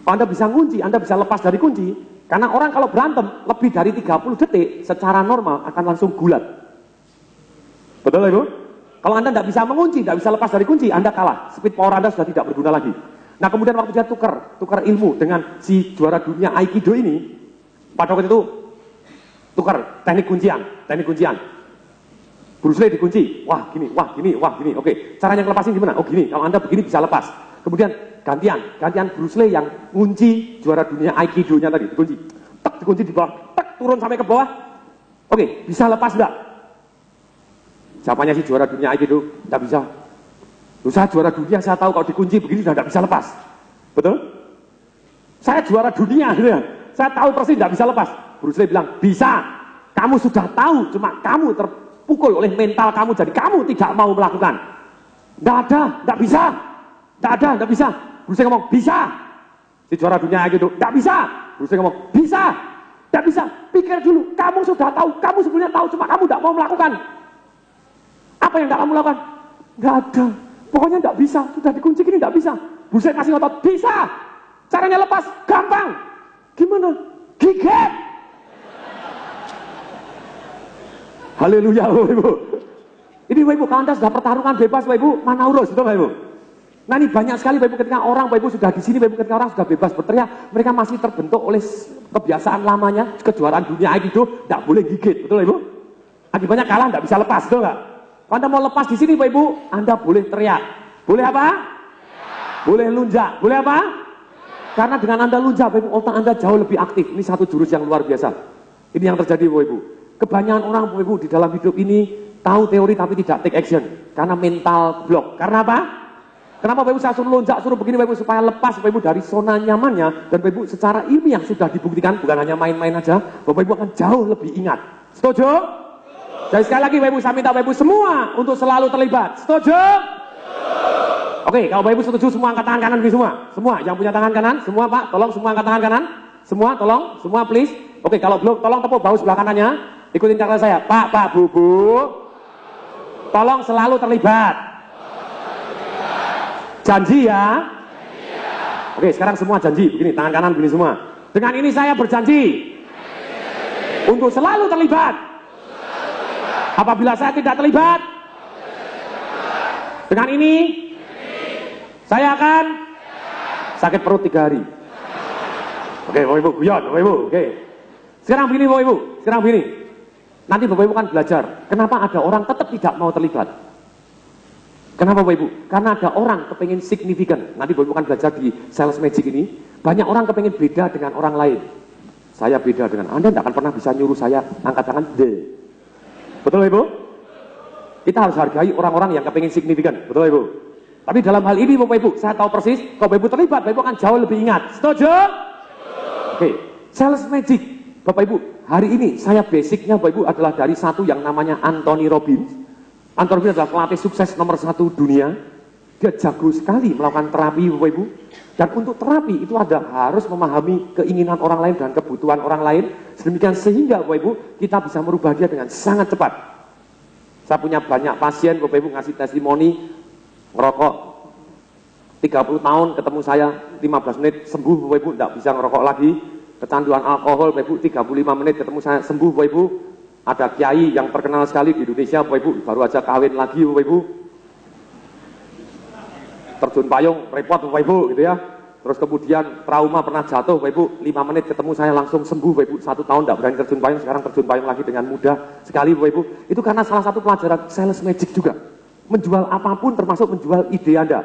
Kalau Anda bisa ngunci, Anda bisa lepas dari kunci. Karena orang kalau berantem lebih dari 30 detik, secara normal akan langsung gulat. Betul Ibu? Kalau Anda tidak bisa mengunci, tidak bisa lepas dari kunci, Anda kalah. Speed power Anda sudah tidak berguna lagi. Nah kemudian waktu dia tukar ilmu dengan si juara dunia Aikido ini, pada waktu itu tukar teknik kuncian. Bruce Lee dikunci, wah gini, oke. Caranya ngelepasin gimana? Oh gini, kalau Anda begini bisa lepas. Kemudian gantian Bruce Lee yang ngunci juara dunia Aikido-nya tadi, dikunci di bawah, turun sampai ke bawah. Oke, bisa lepas enggak? Siapanya sih juara dunia Aikido? Enggak bisa. Loh, saya juara dunia, saya tahu kalau dikunci begini sudah enggak bisa lepas. Betul? Saya juara dunia gitu ya. Saya tahu persis enggak bisa lepas. Bruce Lee bilang, bisa. Kamu sudah tahu, cuma kamu terpukul oleh mental kamu, jadi kamu tidak mau melakukan. Enggak bisa. Enggak bisa. Bruce Lee ngomong, bisa. Si juara dunia gitu, enggak bisa. Bruce Lee ngomong, bisa. Enggak bisa. Pikir dulu, kamu sudah tahu, kamu sebenarnya tahu, cuma kamu enggak mau melakukan. Apa yang enggak kamu lakukan? Enggak ada. Pokoknya enggak bisa, sudah dikunci gini enggak bisa. Bruce Lee kasih ngotot, bisa. Caranya lepas, gampang. Gimana? Gigit. Haleluya, Bapak Ibu. Ini Bapak Ibu, kalau Anda sudah pertarungan bebas Bapak Ibu, mana urus, betul Bapak Ibu? Nah ini banyak sekali Bapak Ibu ketika orang Bapak Ibu sudah di sini, Bapak Ibu ketika orang sudah bebas berteriak, mereka masih terbentuk oleh kebiasaan lamanya, kejuaraan dunia Aikido, tidak boleh gigit, betul Ibu? Akibatnya kalah tidak bisa lepas, betul nggak? Kalau Anda mau lepas di sini Bapak Ibu, Anda boleh teriak. Boleh apa? Boleh lunjak. Boleh apa? Karena dengan Anda lunjak, Bapak Ibu, otak Anda jauh lebih aktif. Ini satu jurus yang luar biasa. Ini yang terjadi Bapak Ibu. Kebanyakan orang Bapak Ibu di dalam hidup ini tahu teori tapi tidak take action. Karena mental block. Karena apa? Kenapa Bapak Ibu saya suruh lonjak, suruh begini Bapak Ibu supaya lepas Bapak Ibu dari zona nyamannya, dan Bapak Ibu secara ilmiah sudah dibuktikan, bukan hanya main-main aja, Bapak Ibu akan jauh lebih ingat. Setuju? Jadi sekali lagi Bapak Ibu saya minta Bapak Ibu semua untuk selalu terlibat. Setuju? Oke, kalau Bapak Ibu setuju semua angkat tangan kanan semua. Semua yang punya tangan kanan, semua Pak, tolong semua angkat tangan kanan. Semua tolong, semua please. Oke, kalau belum tolong tepuk bahu sebelah kanannya. Ikutin cara saya. Pak, Bu. Tolong selalu terlibat. Janji ya. Oke, sekarang semua janji. Begini, tangan kanan begini semua. Dengan ini saya berjanji untuk selalu terlibat. Apabila saya tidak terlibat, dengan ini saya akan sakit perut 3 hari. Oke, Bapak Ibu, guyon, Bapak Ibu. Oke. Sekarang begini, Bapak Ibu. Sekarang begini. Nanti Bapak Ibu kan belajar. Kenapa ada orang tetap tidak mau terlibat? Kenapa Bapak Ibu? Karena ada orang kepengen signifikan. Nanti Bapak Ibu kan belajar di sales magic ini. Banyak orang kepengen beda dengan orang lain. Saya beda dengan Anda, tidak akan pernah bisa nyuruh saya angkat tangan D. Betul Bapak Ibu? Kita harus hargai orang-orang yang kepengen signifikan. Betul Ibu? Tapi dalam hal ini Bapak Ibu, saya tahu persis, kalau Bapak Ibu terlibat, Bapak Ibu akan jauh lebih ingat. Setuju? Oke, sales magic. Bapak Ibu, hari ini saya basicnya Bapak Ibu adalah dari satu yang namanya Anthony Robbins. Anthony Robbins adalah pelatih sukses nomor 1 dunia. Dia jago sekali melakukan terapi Bapak Ibu. Dan untuk terapi itu harus memahami keinginan orang lain dan kebutuhan orang lain. Sedemikian sehingga Bapak Ibu kita bisa merubah dia dengan sangat cepat. Saya punya banyak pasien, Bapak Ibu ngasih testimoni, ngerokok 30 tahun, ketemu saya 15 menit sembuh, Bapak Ibu, tidak bisa ngerokok lagi. Kecanduan alkohol, Bapak Ibu, 35 menit ketemu saya sembuh, Bapak Ibu. Ada kiai yang terkenal sekali di Indonesia, Bapak Ibu, baru aja kawin lagi, Bapak Ibu. Terjun payung, repot, Bapak Ibu, gitu ya. Terus kemudian trauma pernah jatuh, Bapak Ibu, 5 menit ketemu saya langsung sembuh, Bapak Ibu. 1 tahun tidak berani terjun payung, sekarang terjun payung lagi dengan mudah sekali, Bapak Ibu. Itu karena salah satu pelajaran sales magic juga. Menjual apapun termasuk menjual ide Anda.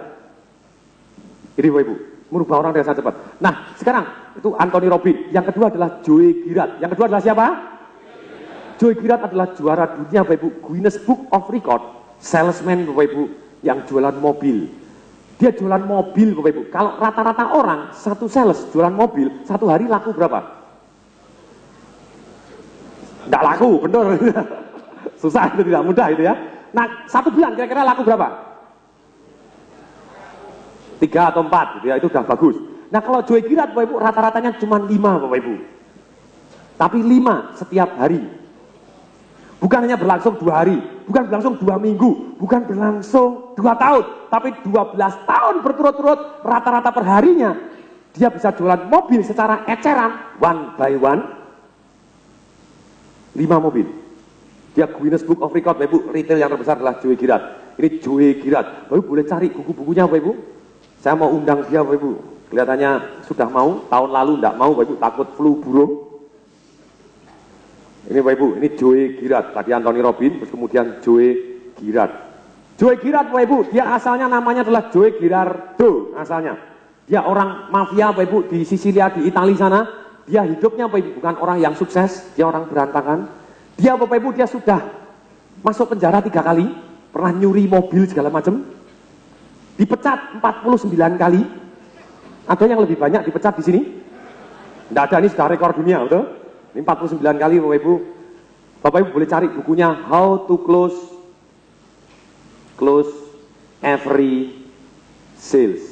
Ini Bapak Ibu, merubah orang dengan sangat cepat. Nah, sekarang itu Anthony Robbins. Yang kedua adalah Joe Girard. Yang kedua adalah siapa? Joe Girard adalah juara dunia, Bapak Ibu, Guinness Book of Record, salesman, Bapak Ibu, yang jualan mobil. Dia jualan mobil, Bapak Ibu. Kalau rata-rata orang, satu sales jualan mobil, satu hari laku berapa? Tidak laku, benar. Susah, itu tidak mudah itu ya. Nah, 1 bulan kira-kira laku berapa? 3 atau 4, gitu ya, itu udah bagus. Nah, kalau Joe Girard, Bapak Ibu, rata-ratanya cuma 5, Bapak Ibu. Tapi 5 setiap hari. Bukan hanya berlangsung 2 hari, bukan berlangsung 2 minggu, bukan berlangsung 2 tahun, tapi 12 tahun berturut-turut, rata-rata perharinya dia bisa jualan mobil secara eceran, one by one, 5 mobil. Dia Guinness Book of Record, Bapak Ibu, retail yang terbesar adalah Joe Girard. Ini Joe Girard, Bapak Ibu boleh cari buku-bukunya, Bapak Ibu. Saya mau undang dia, Bapak Ibu. Kelihatannya sudah mau, tahun lalu tidak mau, Bapak Ibu, takut flu burung. Ini Bapak Ibu, ini Joe Girard, tadi Anthony Robbins, terus kemudian Joe Girard. Joe Girard, Bapak Ibu, dia asalnya namanya adalah Joe Girardo, asalnya. Dia orang mafia, Bapak Ibu, di Sisilia, di Italia sana. Dia hidupnya, Bapak Ibu, bukan orang yang sukses, dia orang berantakan. Dia, Bapak Ibu, dia sudah masuk penjara 3 kali, pernah nyuri mobil segala macam. Dipecat 49 kali. Ada yang lebih banyak dipecat di sini? Tidak ada, ini sudah rekor dunia, betul? Ini 49 kali, Bapak Ibu. Bapak Ibu boleh cari bukunya How to Close Every Sales.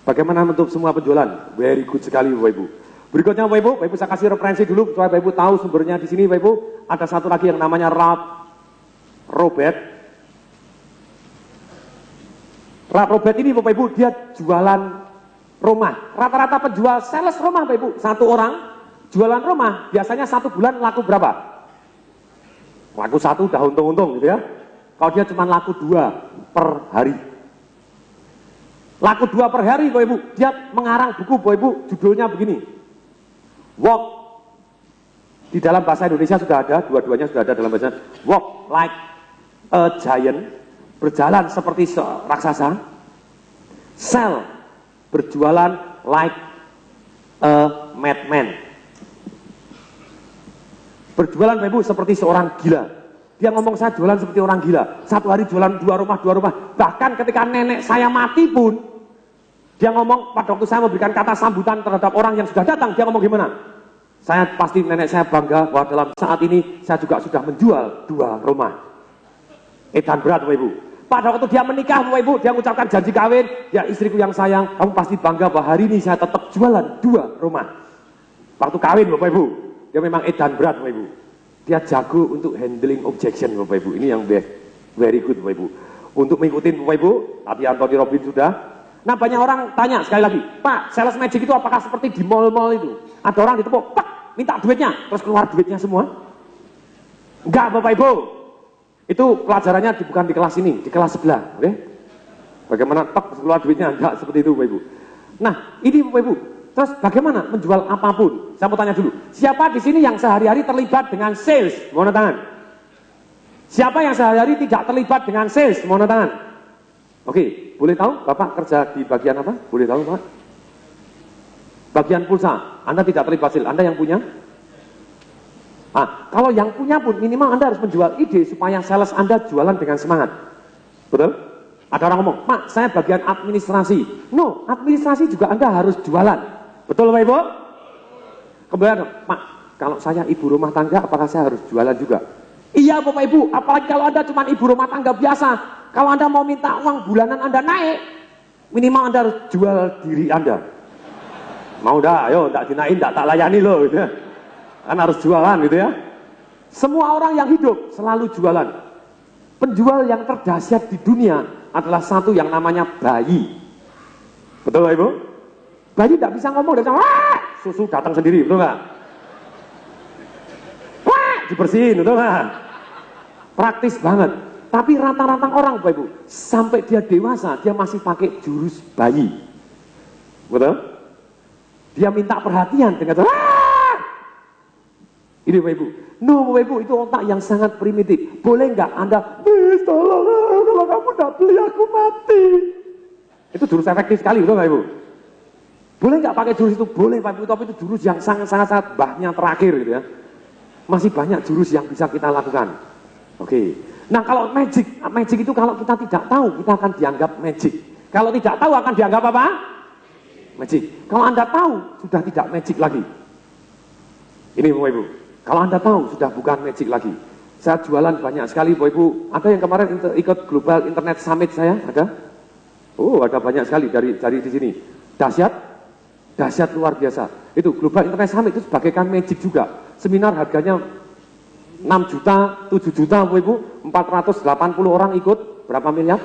Bagaimana menutup semua penjualan? Very good sekali, Bapak Ibu. Berikutnya, Bapak Ibu, saya kasih referensi dulu supaya Bapak Ibu tahu sumbernya di sini, Bapak Ibu. Ada satu lagi yang namanya Ralph Robert. Ralph Robert ini, Bapak Ibu, dia jualan rumah. Rata-rata penjual sales rumah, Bapak Ibu, satu orang jualan rumah, biasanya 1 bulan laku berapa? Laku 1 udah untung-untung gitu ya. Kalau dia cuma laku 2 per hari. Laku 2 per hari, Bapak Ibu, dia mengarang buku, Bapak Ibu, judulnya begini. Walk, di dalam bahasa Indonesia sudah ada, dua-duanya sudah ada dalam bahasa. Walk like a giant, berjalan seperti raksasa. Sell, berjualan like a madman. Berjualan, Bapak Ibu, seperti seorang gila. Dia ngomong, saya jualan seperti orang gila. 1 hari jualan 2 rumah. Bahkan ketika nenek saya mati pun, dia ngomong, pada waktu saya memberikan kata sambutan terhadap orang yang sudah datang, dia ngomong gimana? Saya pasti nenek saya bangga bahwa dalam saat ini saya juga sudah menjual 2 rumah. Edan berat, Bapak Ibu. Pada waktu dia menikah, Bapak Ibu, dia mengucapkan janji kawin, ya istriku yang sayang, kamu pasti bangga bahwa hari ini saya tetap jualan 2 rumah. Waktu kawin, Bapak Ibu, dia memang edan berat, Bapak Ibu. Dia jago untuk handling objection, Bapak Ibu. Ini yang very good, Bapak Ibu. Untuk mengikuti, Bapak Ibu, tapi Anthony Robbins sudah. Nah, banyak orang tanya sekali lagi, Pak, sales magic itu apakah seperti di mall-mall itu? Ada orang ditepuk, Pak, minta duitnya, terus keluar duitnya semua? Enggak, Bapak Ibu. Itu pelajarannya bukan di kelas ini, di kelas sebelah, oke? Bagaimana keluar duitnya? Enggak seperti itu, Bapak Ibu. Nah, ini Bapak Ibu. Terus bagaimana menjual apapun? Saya mau tanya dulu, siapa di sini yang sehari-hari terlibat dengan sales? Mohon tangan. Siapa yang sehari-hari tidak terlibat dengan sales? Mohon tangan. Oke, boleh tahu Bapak kerja di bagian apa? Boleh tahu Pak? Bagian pulsa. Anda tidak terlibat sales, Anda yang punya? Ah, kalau yang punya pun minimal Anda harus menjual ide supaya sales Anda jualan dengan semangat. Betul? Ada orang ngomong, Pak, saya bagian administrasi. No, administrasi juga Anda harus jualan. Betul, Pak Ibu? Kemudian, Pak, kalau saya ibu rumah tangga, apakah saya harus jualan juga? Iya, Bapak Ibu, apalagi kalau Anda cuma ibu rumah tangga biasa. Kalau Anda mau minta uang bulanan Anda naik, minimal Anda harus jual diri Anda. Mau dah, ayo, tak dinaik, tak layani loh, gitu ya. Kan harus jualan, gitu ya. Semua orang yang hidup selalu jualan. Penjual yang terdahsyat di dunia adalah satu yang namanya bayi. Betul Ibu? Bayi tidak bisa ngomong, tidak bisa, wah, susu datang sendiri, betul nggak? Wah, dibersihin, betul nggak? Praktis banget. Tapi rata-rata orang Bapak Ibu, sampai dia dewasa, dia masih pakai jurus bayi. Betul? Dia minta perhatian dengan wah! Ini Bapak Ibu. No Bapak Ibu, itu otak yang sangat primitif. Boleh nggak Anda, tolong, kalau kamu nggak beli aku mati. Itu jurus efektif sekali, betul nggak Ibu? Boleh nggak pakai jurus itu? Boleh Bapak Ibu, tapi itu jurus yang sangat-sangat bahnya terakhir gitu ya. Masih banyak jurus yang bisa kita lakukan. Oke. Nah kalau magic itu kalau kita tidak tahu, kita akan dianggap magic. Kalau tidak tahu akan dianggap apa? Magic. Kalau Anda tahu, sudah tidak magic lagi. Ini Bapak Ibu. Kalau Anda tahu, sudah bukan magic lagi. Saya jualan banyak sekali Bapak Ibu. Ada yang kemarin ikut Global Internet Summit saya? Ada? Oh, ada banyak sekali dari di sini. Dahsyat luar biasa. Itu Global Internet Summit itu bagaikan magic juga. Seminar harganya 6 juta, 7 juta Bapak Ibu, 480 orang ikut, berapa miliar?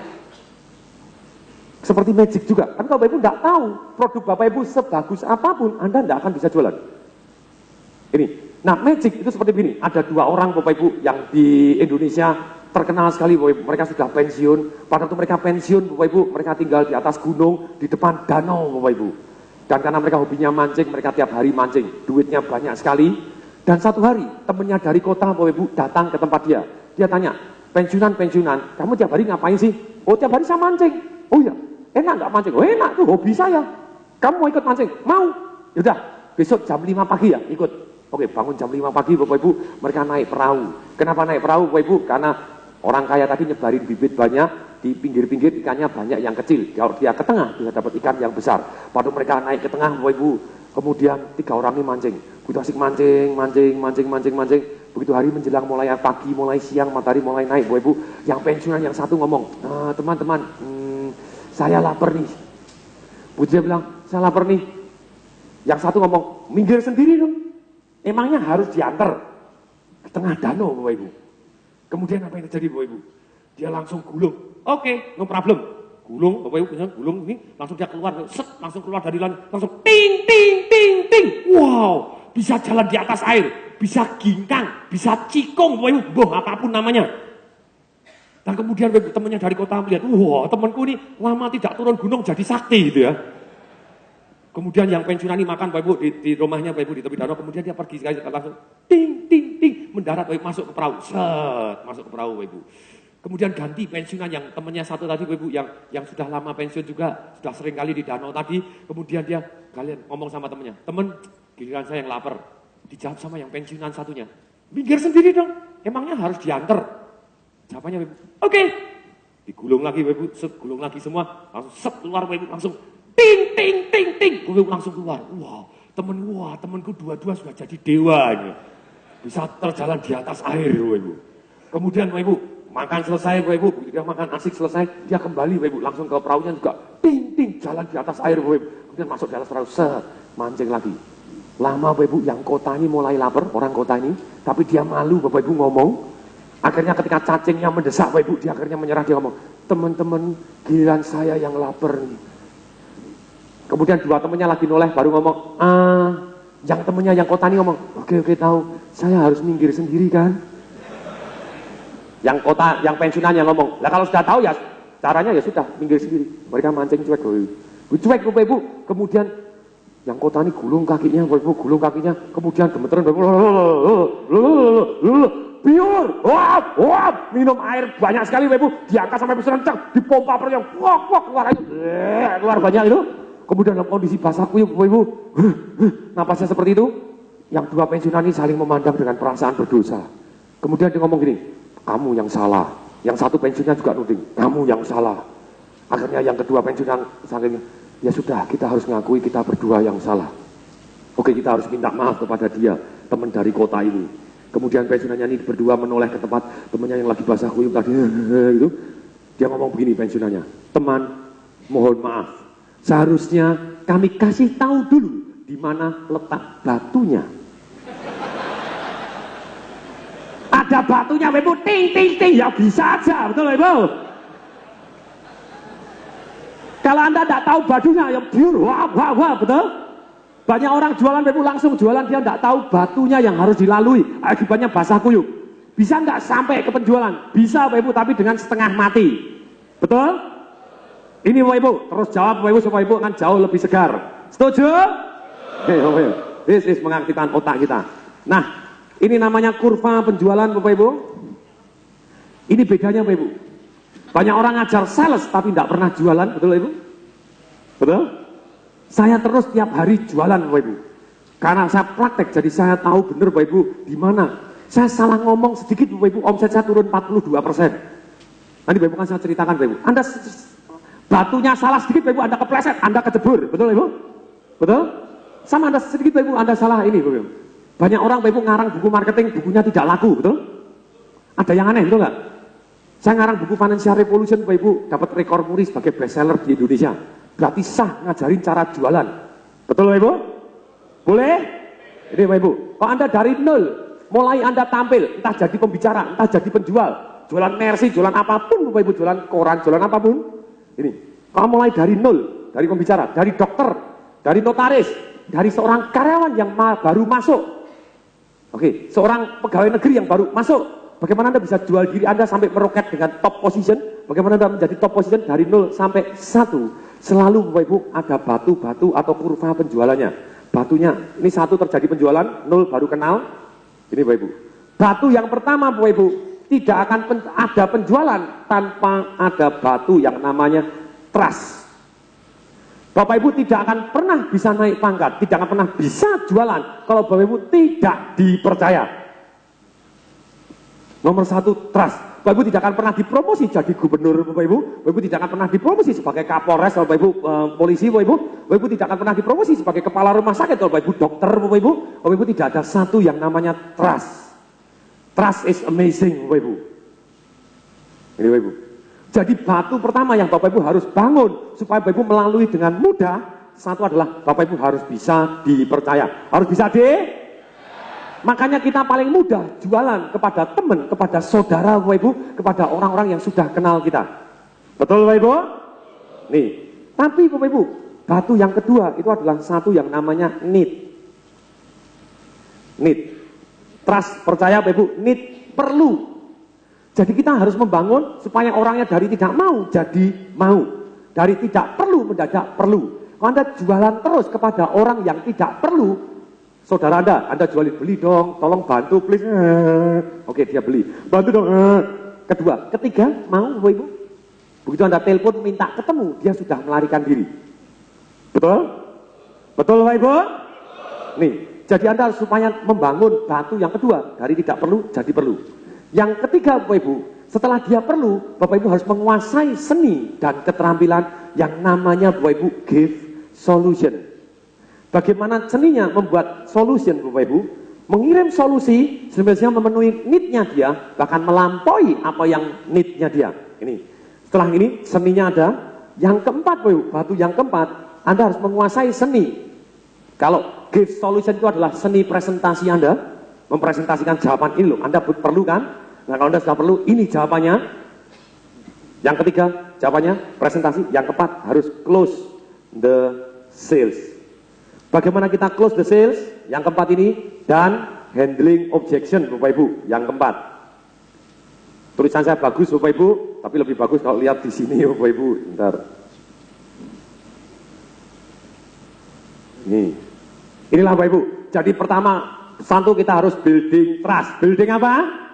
Seperti magic juga. Tapi kalau Bapak Ibu tidak tahu, produk Bapak Ibu sebagus apapun, Anda tidak akan bisa jualan. Ini. Nah magic itu seperti begini, ada 2 orang Bapak Ibu yang di Indonesia terkenal sekali Bapak Ibu. Mereka sudah pensiun, pada waktu mereka pensiun Bapak Ibu, mereka tinggal di atas gunung, di depan danau Bapak Ibu. Dan karena mereka hobinya mancing, mereka tiap hari mancing, duitnya banyak sekali. Dan satu hari temennya dari kota Bapak Ibu datang ke tempat dia. Dia tanya, pensiunan, kamu tiap hari ngapain sih? Oh tiap hari saya mancing. Oh iya, enak nggak mancing? Oh enak, tuh hobi saya. Kamu mau ikut mancing? Mau? Yaudah, besok jam 5 pagi ya ikut. Oke, bangun jam 5 pagi Bapak Ibu, mereka naik perahu. Kenapa naik perahu Bapak Ibu? Karena orang kaya tadi nyebarin bibit banyak, di pinggir-pinggir ikannya banyak yang kecil. Kalau dia ke tengah, bisa dapat ikan yang besar. Pada mereka naik ke tengah Bapak Ibu, kemudian 3 orang ini mancing. Begitu asik mancing. Begitu hari menjelang mulai pagi, mulai siang, matahari mulai naik Bapak Ibu. Yang pensiunan yang satu ngomong, teman-teman, saya lapar nih. Dia bilang, saya lapar nih. Yang satu ngomong, minggir sendiri dong. Emangnya harus diantar ke tengah danau Bapak Ibu. Kemudian apa yang terjadi Bapak Ibu? Dia langsung gulung. Oke, no problem. Gulung, Bapak Ibu, gulung ini, langsung dia keluar, langsung keluar dari laut, langsung ting. Wow, bisa jalan di atas air, bisa ginkang, bisa cikung, Bapak Ibu, boh apapun namanya. Dan kemudian Bapak Ibu, temannya dari kota melihat, wah temanku ini lama tidak turun gunung jadi sakti gitu ya. Kemudian yang pensiunan ini makan Bapak Ibu di rumahnya Bapak Ibu di tepi danau, kemudian dia pergi langsung ting, mendarat Bapak Ibu, masuk ke perahu, masuk ke perahu Bapak Ibu. Kemudian ganti pensiunan yang temannya satu tadi Bapak Ibu, yang sudah lama pensiun juga, sudah sering kali di danau tadi, kemudian dia kalian ngomong sama temannya, teman, giliran saya yang lapar. Dijawab sama yang pensiunan satunya, minggir sendiri dong, emangnya harus diantar. Jawabannya Bapak Ibu, oke. Digulung lagi Bapak Ibu, gulung lagi semua, langsung keluar Bapak Ibu, langsung ting, Bapak Ibu langsung keluar. Temanku dua-dua sudah jadi dewa ini. Bisa terjalan di atas air Bapak Ibu. Kemudian Bapak Ibu, makan selesai Bapak Ibu, dia makan asik selesai, dia kembali Bapak Ibu, langsung ke perahunya juga, ting, jalan di atas air Bapak Ibu. Kemudian masuk di atas perahu, mancing lagi. Lama Bapak Ibu, yang kota ini mulai lapar, orang kota ini, tapi dia malu Bapak Ibu ngomong. Akhirnya ketika cacingnya mendesak Bapak Ibu, dia akhirnya menyerah, dia ngomong, teman-teman, giliran saya yang lapar nih. Kemudian 2 temannya lagi noleh, baru ngomong, yang temannya yang kota ini ngomong, oke tahu, saya harus minggir sendiri kan. Yang kota, yang pensiunannya ngomong, lah kalau sudah tahu ya caranya ya sudah minggir sendiri. Mereka mancing cuek Bapak Ibu. Kemudian yang kota ini gulung kakinya Bapak Ibu, kemudian gemeteran Bapak Ibu, biur, wap, minum air banyak sekali Bapak Ibu, diangkat sampai besar kencang, dipompa perut yang keluar air, keluar banyak itu. Kemudian dalam kondisi basah kuyup Bapak Ibu, napasnya seperti itu. Yang 2 pensiunan ini saling memandang dengan perasaan berdosa. Kemudian dia ngomong gini, kamu yang salah. Yang satu pensiunnya juga nuding, kamu yang salah. Akhirnya yang kedua pensiunan saling, ya sudah kita harus ngakui kita berdua yang salah. Oke, kita harus minta maaf kepada dia, teman dari kota ini. Kemudian pensiunannya ini berdua menoleh ke tempat temannya yang lagi basah kuyup tadi itu. Dia ngomong begini pensiunannya, teman, mohon maaf. Seharusnya kami kasih tahu dulu di mana letak batunya. ada batunya Bapak Ibu, ting ting ting, ya bisa aja, betul Bapak Ibu? Kalau Anda tidak tahu batunya, ya biur, wah, wah, wah, betul? Banyak orang jualan Bapak Ibu langsung jualan, dia tidak tahu batunya yang harus dilalui, akibatnya basah kuyup. Bisa nggak sampai ke penjualan? Bisa Bapak Ibu, tapi dengan setengah mati. Betul? Ini Bapak Ibu, terus jawab Bapak Ibu supaya Ibu akan jauh lebih segar. Setuju? Oke, Bapak Ibu. This is mengaktifkan otak kita. Nah, ini namanya kurva penjualan Bapak Ibu. Ini bedanya Bapak Ibu. Banyak orang ngajar sales tapi tidak pernah jualan, betul Ibu? Betul? Saya terus tiap hari jualan Bapak Ibu. Karena saya praktek, jadi saya tahu benar Bapak Ibu di mana. Saya salah ngomong sedikit Bapak Ibu, omset saya turun 42%. Nanti Bapak Ibu kan saya ceritakan Bapak Ibu. Anda batunya salah sedikit Bapak Ibu, Anda kepleset, Anda kecebur, betul Ibu? Betul? Sama Anda sedikit Bapak Ibu, Anda salah ini Bapak Ibu. Banyak orang Bapak Ibu ngarang buku marketing, bukunya tidak laku, betul? Ada yang aneh, betul nggak? Saya ngarang buku Financial Revolution Bapak Ibu, dapat rekor muri sebagai bestseller di Indonesia. Berarti sah ngajarin cara jualan. Betul Bapak Ibu? Boleh? Ini Bapak Ibu, kalau Anda dari nol, mulai Anda tampil, entah jadi pembicara, entah jadi penjual, jualan Mercy, jualan apapun Bapak Ibu, jualan koran, jualan apapun. Ini, kalau mulai dari nol, dari pembicara, dari dokter, dari notaris, dari seorang karyawan yang baru masuk, oke, seorang pegawai negeri yang baru masuk, bagaimana Anda bisa jual diri Anda sampai meroket dengan top position, bagaimana Anda menjadi top position dari 0 sampai 1, selalu Bapak Ibu ada batu-batu atau kurva penjualannya. Batunya, ini 1 terjadi penjualan, 0 baru kenal, ini Bapak Ibu. Batu yang pertama Bapak Ibu, tidak akan ada penjualan tanpa ada batu yang namanya trust. Bapak Ibu tidak akan pernah bisa naik pangkat, tidak akan pernah bisa jualan kalau Bapak Ibu tidak dipercaya. Nomor 1, trust. Bapak Ibu tidak akan pernah dipromosi jadi gubernur Bapak Ibu. Bapak Ibu tidak akan pernah dipromosi sebagai kapolres Bapak Ibu, polisi Bapak Ibu. Bapak Ibu tidak akan pernah dipromosi sebagai kepala rumah sakit Bapak Ibu, dokter Bapak Ibu. Bapak Ibu tidak ada satu yang namanya trust. Trust is amazing Bapak Ibu. Ini Bapak Ibu. Jadi batu pertama yang Bapak Ibu harus bangun supaya Bapak Ibu melalui dengan mudah, satu adalah Bapak Ibu harus bisa dipercaya. Harus bisa Makanya kita paling mudah jualan kepada teman, kepada saudara Bapak Ibu, kepada orang-orang yang sudah kenal kita. Betul Bapak Ibu? Nih, tapi Bapak Ibu, batu yang kedua itu adalah satu yang namanya need. Need. Trust, percaya Bapak Ibu, need, perlu. Jadi kita harus membangun supaya orangnya dari tidak mau jadi mau. Dari tidak perlu mendadak perlu. Kalau Anda jualan terus kepada orang yang tidak perlu, saudara Anda jualin, beli dong, tolong bantu please. Oke, dia beli. Bantu dong. Kedua, ketiga, mau Bapak Ibu. Begitu Anda telepon minta ketemu, dia sudah melarikan diri. Betul? Betul Bapak Ibu? Nih, jadi Anda supaya membangun batu yang kedua, dari tidak perlu jadi perlu. Yang ketiga Bapak Ibu, setelah dia perlu, Bapak Ibu harus menguasai seni dan keterampilan yang namanya Bapak Ibu give solution. Bagaimana seninya membuat solution Bapak Ibu, mengirim solusi sebenarnya memenuhi need-nya dia, bahkan melampaui apa yang need-nya dia. Ini, setelah ini seninya ada. Yang keempat Bapak Ibu, batu yang keempat, Anda harus menguasai seni. Kalau give solution itu adalah seni presentasi Anda, mempresentasikan jawaban ini loh, Anda perlu kan? Nah kalau Anda sudah perlu, ini jawabannya. Yang ketiga, jawabannya presentasi. Yang keempat, harus close the sales. Bagaimana kita close the sales? Yang keempat ini, dan handling objection Bapak Ibu. Yang keempat. Tulisan saya bagus Bapak Ibu, tapi lebih bagus kalau lihat di sini Bapak Ibu. Bentar. Inilah Bapak Ibu. Jadi pertama, satu kita harus building trust. Building apa?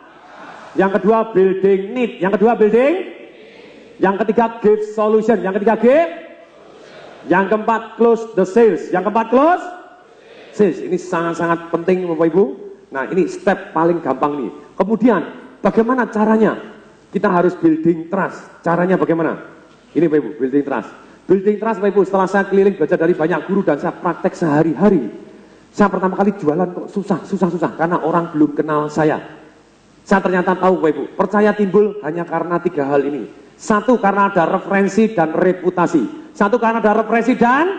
Yang kedua building need. Yang kedua building. Yang ketiga give solution. Yang ketiga give. Yang keempat close the sales. Yang keempat close sales. Ini sangat-sangat penting Bapak Ibu. Nah ini step paling gampang nih. Kemudian bagaimana caranya? Kita harus building trust. Caranya bagaimana? Ini Bapak Ibu, building trust. Building trust Bapak Ibu, setelah saya keliling belajar dari banyak guru dan saya praktek sehari-hari. Saya pertama kali jualan kok susah karena orang belum kenal saya. Saya ternyata tahu Bapak Ibu, percaya timbul hanya karena 3 hal ini. Satu, karena ada referensi dan reputasi. Satu, karena ada referensi dan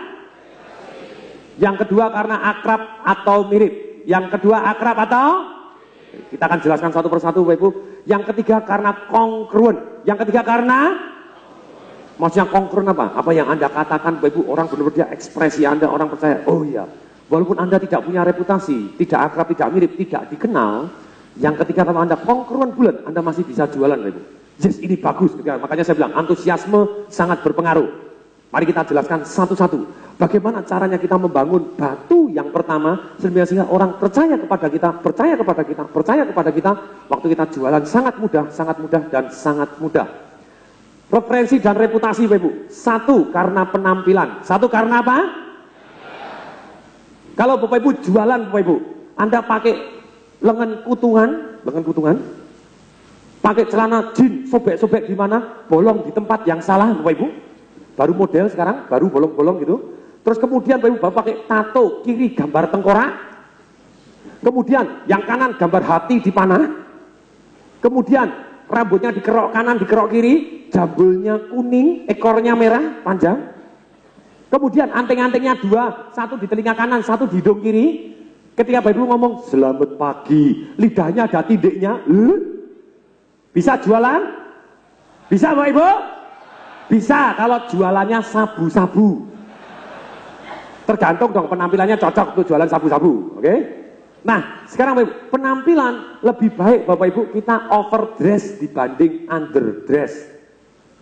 yang kedua, karena akrab atau mirip. Yang kedua, akrab atau kita akan jelaskan satu persatu Bapak Ibu. Yang ketiga karena kongruen. Yang ketiga karena, maksudnya kongruen apa? Apa yang Anda katakan Bapak Ibu, orang benar-benar dia ekspresi Anda, orang percaya, oh iya. Walaupun Anda tidak punya reputasi, tidak akrab, tidak mirip, tidak dikenal, yang ketiga kalau Anda kongruen bulat, Anda masih bisa jualan Bapak Ibu. Yes, ini bagus. Makanya saya bilang, antusiasme sangat berpengaruh. Mari kita jelaskan satu-satu. Bagaimana caranya kita membangun batu yang pertama sehingga orang percaya kepada kita, percaya kepada kita, percaya kepada kita. Waktu kita jualan sangat mudah dan sangat mudah. Referensi dan reputasi Bapak Ibu. Satu karena penampilan. Satu karena apa? Kalau Bapak Ibu jualan Bapak Ibu, Anda pakai lengan kutungan, pakai celana jeans sobek-sobek di mana, bolong di tempat yang salah Bapak Ibu. Baru model sekarang, baru bolong-bolong gitu. Terus kemudian Bapak pakai tato, kiri gambar tengkorak. Kemudian yang kanan gambar hati dipanah. Kemudian rambutnya dikerok kanan, dikerok kiri. Jambulnya kuning, ekornya merah, panjang. Kemudian anting-antingnya dua, satu di telinga kanan, satu di hidung kiri. Ketika Bapak Ibu ngomong, selamat pagi, lidahnya ada tindiknya. Bisa jualan? Bisa Bapak Ibu? Bisa kalau jualannya sabu-sabu. Tergantung dong penampilannya cocok untuk jualan sabu-sabu, oke? Nah, sekarang Bapak Ibu, penampilan lebih baik Bapak Ibu kita overdress dibanding underdress.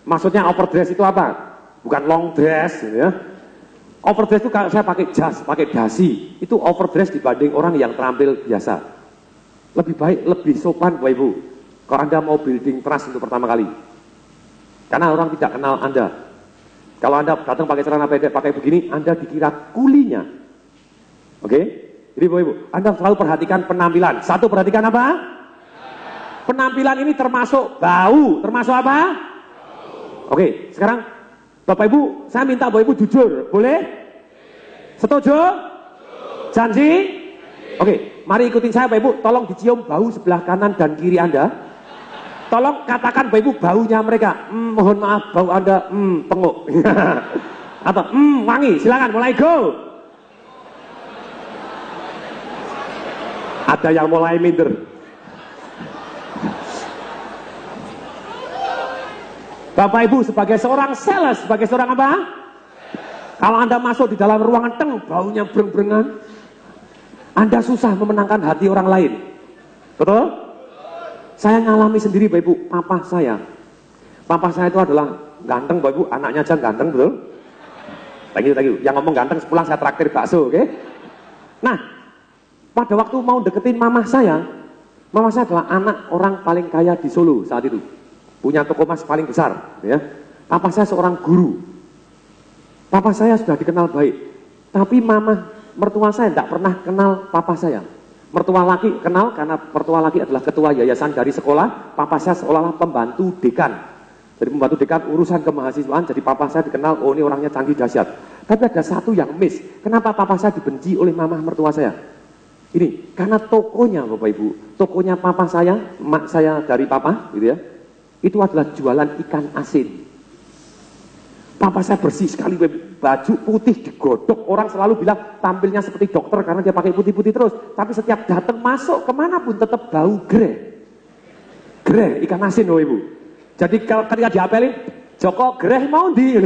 Maksudnya overdress itu apa? Bukan long dress, ya. Overdress itu kalau saya pakai jas, pakai dasi, itu overdress dibanding orang yang terampil biasa. Lebih baik, lebih sopan Bapak Ibu. Kalau Anda mau building trust untuk pertama kali. Karena orang tidak kenal Anda. Kalau Anda datang pakai celana pendek, pakai begini, Anda dikira kulinya. Oke? Jadi Bapak Ibu, Anda selalu perhatikan penampilan. Satu, perhatikan apa? Penampilan ini termasuk bau. Termasuk apa? Oke, sekarang Bapak Ibu, saya minta Bapak Ibu jujur. Boleh? Setuju? Janji? Oke, mari ikutin saya Bapak Ibu. Tolong dicium bau sebelah kanan dan kiri Anda. Tolong katakan Bapak Ibu baunya mereka. Mohon maaf bau Anda penguk. Atau wangi. Silakan mulai go. Ada yang mulai minder. Bapak Ibu sebagai seorang sales, sebagai seorang apa? Kalau Anda masuk di dalam ruangan baunya breng-brengan, Anda susah memenangkan hati orang lain. Betul? Saya ngalami sendiri Bapak Ibu, papa saya itu adalah ganteng Bapak Ibu, anaknya aja ganteng, betul? Thank you. Yang ngomong ganteng sepulang saya traktir bakso, oke? Nah, pada waktu mau deketin mama saya adalah anak orang paling kaya di Solo saat itu. Punya toko emas paling besar, ya. Papa saya seorang guru. Papa saya sudah dikenal baik. Tapi mama mertua saya tidak pernah kenal papa saya. Mertua laki kenal karena mertua laki adalah ketua yayasan dari sekolah. Papa saya seolah-olah pembantu dekan. Jadi pembantu dekan urusan kemahasiswaan. Jadi papa saya dikenal, oh ini orangnya canggih dahsyat. Tapi ada satu yang miss. Kenapa papa saya dibenci oleh mama mertua saya? Ini karena tokonya Bapak Ibu, tokonya papa saya, emak saya dari papa, gitu ya. Itu adalah jualan ikan asin. Papa saya bersih sekali, baju putih digodok, orang selalu bilang tampilnya seperti dokter karena dia pakai putih-putih terus. Tapi setiap datang masuk kemanapun tetap bau greh ikan asin Bapak Ibu. Jadi kalau ketika diapelin, Joko greh mau di.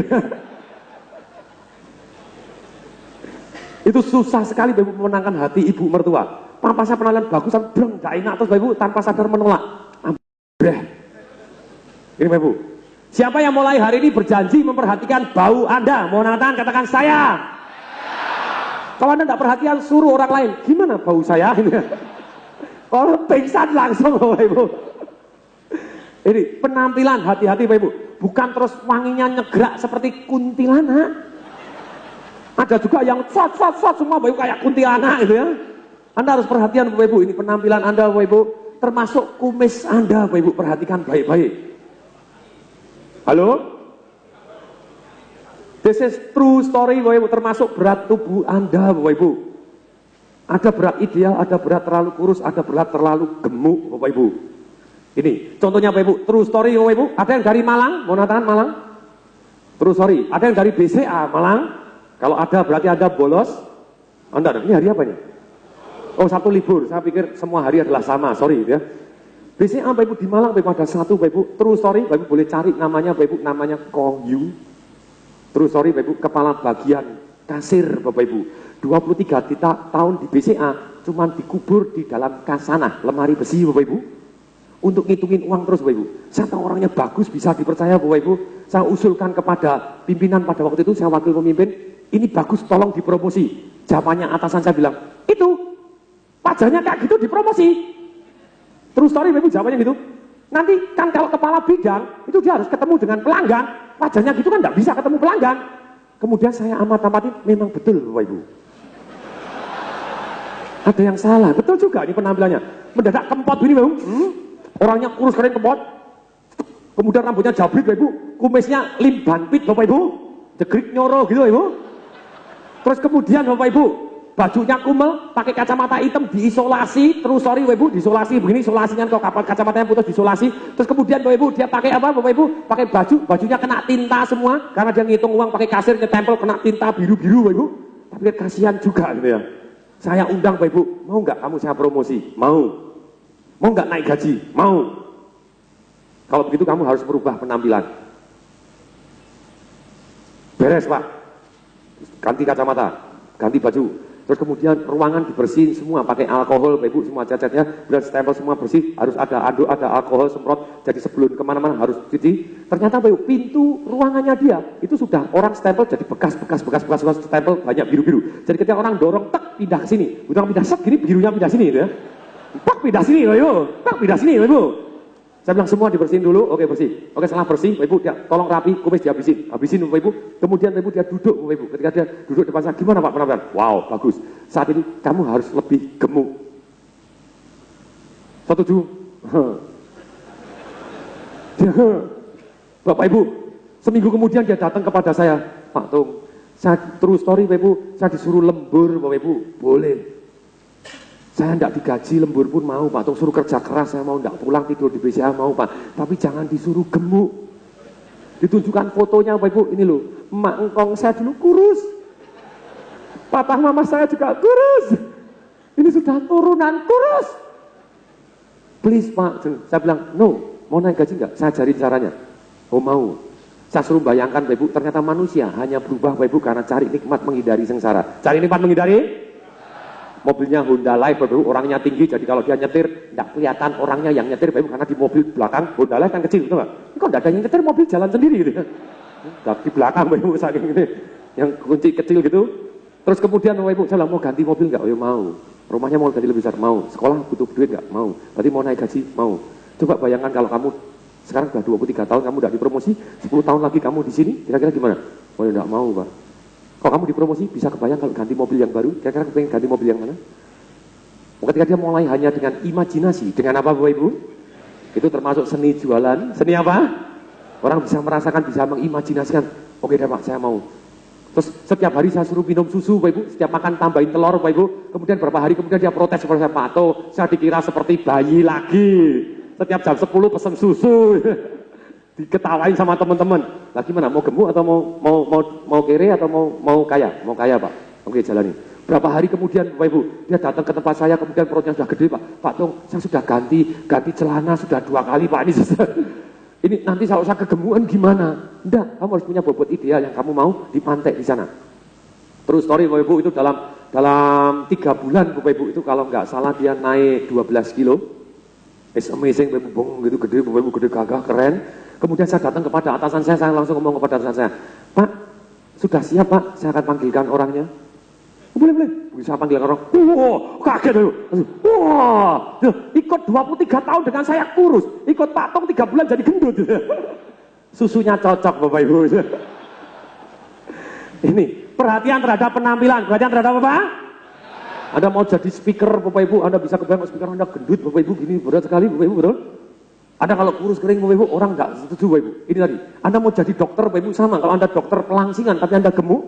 Itu susah sekali Bapak Ibu memenangkan hati ibu mertua. Papa saya penampilan bagus, breng, gak enak terus Bapak Ibu tanpa sadar menolak. Greh. Ini Bapak Ibu. Siapa yang mulai hari ini berjanji memperhatikan bau Anda? Mau angkat tangan, katakan saya. Kalau Anda tidak perhatian, suruh orang lain. Gimana bau saya? Kalau pingsan langsung Bapak Ibu. Ini penampilan, hati-hati Bapak Ibu. Bukan terus wanginya nyegrak seperti kuntilanak. Ada juga yang fat semua Bapak Ibu kayak kuntilanak gitu ya. Anda harus perhatian Bapak Ibu. Ini penampilan Anda Bapak Ibu. Termasuk kumis Anda Bapak Ibu. Perhatikan baik-baik. Halo? This is true story Bapak Ibu, termasuk berat tubuh Anda Bapak Ibu. Ada berat ideal, ada berat terlalu kurus, ada berat terlalu gemuk Bapak Ibu. Ini contohnya Bapak Ibu, true story Bapak Ibu. Ada yang dari Malang, mau natakan Malang? True story. Ada yang dari BCA Malang? Kalau ada berarti Anda bolos. Anda, ini hari apa nih? Oh, Sabtu libur. Saya pikir semua hari adalah sama. Sorry ya. BCA Bapak Ibu di Malang Bapak Ibu ada satu Bapak Ibu. True story Bapak Ibu boleh cari namanya Bapak Ibu, namanya Ko Yu. True story Bapak Ibu, kepala bagian kasir Bapak Ibu. 23 tahun di BCA cuman dikubur di dalam kasanah, lemari besi Bapak Ibu. Untuk ngitungin uang terus Bapak Ibu. Saya tahu orangnya bagus, bisa dipercaya Bapak Ibu. Saya usulkan kepada pimpinan pada waktu itu, saya wakil pemimpin, ini bagus tolong dipromosi. Jawabannya atasan saya bilang, itu wajahnya kayak gitu dipromosi. Terus story Bapak Ibu jawabannya gitu. Nanti kan kalau kepala bidang itu dia harus ketemu dengan pelanggan, wajahnya gitu kan nggak bisa ketemu pelanggan. Kemudian saya amati memang betul Bapak Ibu. Ada yang salah, betul juga ini penampilannya. Mendadak kempot gini Bapak Ibu. Orangnya kurus keren kempot. Kemudian rambutnya jabrit Bapak Ibu, kumisnya limbanpit Bapak Ibu, jegrik nyoro gitu Bapak Ibu. Terus kemudian Bapak Ibu, bajunya kumel, pakai kacamata hitam, diisolasi, terus sorry Bapak Ibu, diisolasi begini, isolasinya kalau kacamatanya putus diisolasi. Terus kemudian Bapak Ibu dia pakai apa Bapak Ibu? Pakai bajunya kena tinta semua, karena dia ngitung uang pakai kasir nyetempel kena tinta biru-biru Bapak Ibu. Tapi kasihan juga gitu ya. Saya undang Bapak Ibu, mau nggak kamu saya promosi? Mau. Mau nggak naik gaji? Mau. Kalau begitu kamu harus merubah penampilan. Beres Pak. Ganti kacamata, ganti baju. Terus kemudian ruangan dibersihin semua pakai alkohol Bapak Ibu, semua cat-catnya udah stempel semua bersih, harus ada anduk, ada alkohol semprot. Jadi sebelum kemana-mana harus cuci. Ternyata Bapak Ibu, pintu ruangannya dia itu sudah orang stempel jadi bekas stempel banyak biru-biru. Jadi ketika orang dorong tek pindah ke sini, orang pindah set gini birunya pindah sini gitu ya. Pak pindah sini Bapak Ibu, Pak pindah sini Bapak Ibu. Saya bilang semua dibersihin dulu, oke bersih. Oke setelah bersih, Bapak Ibu dia tolong rapi, kumis dihabisin. Habisin Bapak Ibu. Kemudian Bapak Ibu dia duduk Bapak Ibu. Ketika dia duduk depan saya, gimana Pak penampilan? Wow, bagus. Saat ini kamu harus lebih gemuk. Setuju? Bapak Ibu, seminggu kemudian dia datang kepada saya, Pak Tung, saya terus story Bapak Ibu, saya disuruh lembur Bapak Ibu, boleh. Saya tidak digaji, lembur pun mau Pak, Tung suruh kerja keras, saya mau tidak pulang tidur di BCA mau Pak, tapi jangan disuruh gemuk. Ditunjukkan fotonya Bapak Ibu, ini loh, emak engkong saya dulu kurus, papa mama saya juga kurus, ini sudah turunan kurus. Please Pak, saya bilang, no, mau naik gaji enggak? Saya ajarin caranya. Oh mau. Saya suruh bayangkan Bapak Ibu, ternyata manusia hanya berubah Bapak Ibu karena cari nikmat menghindari sengsara. Cari nikmat menghindari? Mobilnya Honda Live Bapak Ibu, orangnya tinggi, jadi kalau dia nyetir, tidak kelihatan orangnya yang nyetir Bapak Ibu, karena di mobil belakang Honda Live kan kecil, betul nggak? Kok tidak ada yang nyetir, mobil jalan sendiri gitu ya? Di belakang Bapak Ibu, saking ini, yang kunci kecil gitu. Terus kemudian Bapak Ibu, saya mau ganti mobil nggak? Oh ya mau. Rumahnya mau ganti lebih besar? Mau. Sekolah butuh duit nggak? Mau. Berarti mau naik gaji? Mau. Coba bayangkan kalau kamu sekarang sudah 23 tahun, kamu udah dipromosi, 10 tahun lagi kamu di sini, kira-kira gimana? Oh ya nggak mau Pak. Kalau kamu dipromosi, bisa kebayang kalau ganti mobil yang baru, kira-kira pengen ganti mobil yang mana? Ketika dia mulai hanya dengan imajinasi, dengan apa Bapak Ibu? Itu termasuk seni jualan, seni apa? Orang bisa merasakan, bisa mengimajinasikan, oke deh Pak, saya mau. Terus setiap hari saya suruh minum susu Bapak Ibu, setiap makan tambahin telur Bapak Ibu, kemudian berapa hari kemudian dia protes seperti saya, Pak Toh, saya dikira seperti bayi lagi, setiap jam 10 pesen susu. Diketawain sama teman-teman. Lah gimana? Mau gemuk atau mau kere atau mau kaya? Mau kaya Pak. Oke jalani. Berapa hari kemudian Bapak Ibu dia datang ke tempat saya, kemudian perutnya sudah gede Pak. Pak Tung, saya sudah ganti celana sudah 2 kali Pak ini. Ini nanti kalau saya kegemukan gimana? Enggak, kamu harus punya bobot ideal yang kamu mau dipantek di sana. Terus story Bapak Ibu itu dalam 3 bulan Bapak Ibu itu kalau nggak salah dia naik 12 kilo. It's amazing Bapak Ibu, gitu gede Bapak Ibu, gede gagah keren. Kemudian saya datang kepada atasan saya langsung ngomong kepada atasan saya, Pak, sudah siap Pak, saya akan panggilkan orangnya. Boleh, bisa panggilkan orang. Wah, kaget loh. Wah, ikut 23 tahun dengan saya kurus, ikut Pak Tong 3 bulan jadi gendut. Susunya cocok Bapak Ibu. Ini perhatian terhadap penampilan, perhatian terhadap apa? Anda mau jadi speaker Bapak Ibu, Anda bisa kebayang speaker Anda gendut Bapak Ibu, gini berat sekali Bapak Ibu, betul? Ada kalau kurus kering Bapak Ibu, orang nggak setuju Bapak Ibu. Ini tadi, Anda mau jadi dokter Bapak Ibu sama, kalau Anda dokter pelangsingan tapi Anda gemuk.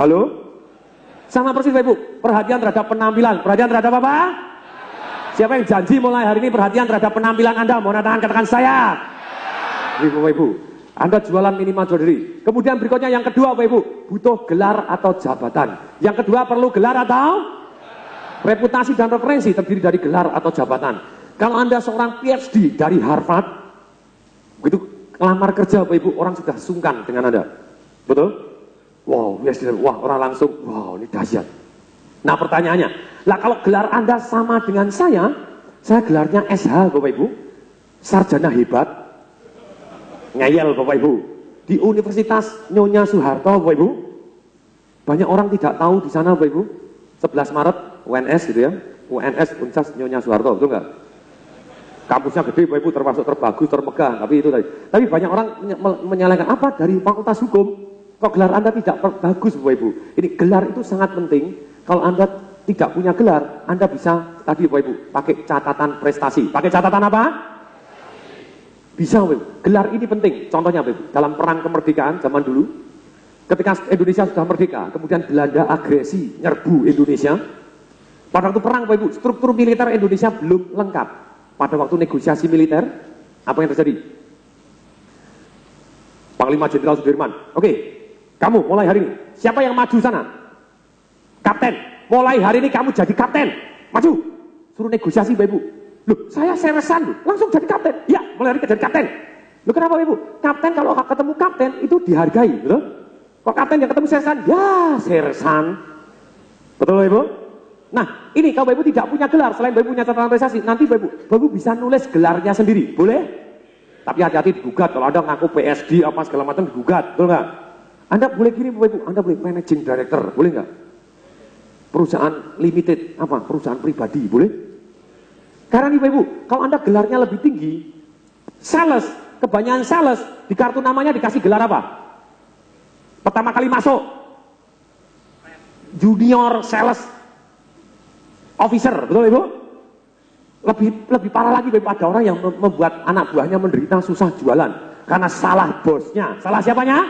Halo? Sama persis Bapak Ibu, perhatian terhadap penampilan, perhatian terhadap apa? Siapa yang janji mulai hari ini perhatian terhadap penampilan Anda? Mau tangan katakan saya. Ini Bapak Ibu, Anda jualan minimal jewelry. Kemudian berikutnya yang kedua Bapak Ibu, butuh gelar atau jabatan. Yang kedua perlu gelar atau? Reputasi dan referensi terdiri dari gelar atau jabatan. Kalau Anda seorang PhD dari Harvard, begitu lamar kerja Bapak Ibu, orang sudah sungkan dengan Anda. Betul? Wow, PhD, wah orang langsung, wow ini dahsyat. Nah pertanyaannya, lah kalau gelar Anda sama dengan saya gelarnya SH Bapak Ibu, sarjana hebat, ngeyel Bapak Ibu, di Universitas Nyonya Soeharto Bapak Ibu. Banyak orang tidak tahu di sana Bapak Ibu, 11 Maret UNS gitu ya, UNS Universitas Nyonya Soeharto, betul nggak? Kampusnya gede Bapak Ibu, termasuk terbagus, termegah, tapi itu tadi. Tapi banyak orang menyalahkan apa dari Fakultas Hukum, kok gelar Anda tidak bagus Bapak Ibu. Ini gelar itu sangat penting. Kalau Anda tidak punya gelar, Anda bisa tadi Bapak Ibu pakai catatan prestasi. Pakai catatan apa? Bisa Bapak Ibu. Gelar ini penting. Contohnya Bapak Ibu, dalam perang kemerdekaan zaman dulu, ketika Indonesia sudah merdeka, kemudian Belanda agresi nyerbu Indonesia. Pada waktu perang Bapak Ibu, struktur militer Indonesia belum lengkap. Pada waktu negosiasi militer, apa yang terjadi? Panglima Jenderal Sudirman, oke, kamu mulai hari ini, siapa yang maju sana? Kapten, mulai hari ini kamu jadi kapten, maju. Suruh negosiasi Bapak Ibu. Loh, saya sersan loh, langsung jadi kapten. Ya, mulai hari ini jadi kapten. Loh kenapa Bapak Ibu? Kapten kalau ketemu kapten itu dihargai, betul? Kok kapten yang ketemu sersan? Ya, sersan. Betul Bapak Ibu? Nah, ini kalau Bapak Ibu tidak punya gelar, selain Bapak Ibu punya catatan prestasi, nanti Bapak Ibu bisa nulis gelarnya sendiri, boleh? Tapi hati-hati digugat, kalau Anda ngaku PSD apa segala macam digugat, betul nggak? Anda boleh gini Bapak Ibu, Anda boleh managing director, boleh nggak? Perusahaan limited, apa? Perusahaan pribadi, boleh? Karena nih Bapak Ibu, kalau Anda gelarnya lebih tinggi, sales, kebanyakan sales, di kartu namanya dikasih gelar apa? Pertama kali masuk, junior sales officer, betul Ibu? Lebih parah lagi Bapak, ada orang yang membuat anak buahnya menderita susah jualan karena salah bosnya. Salah siapanya?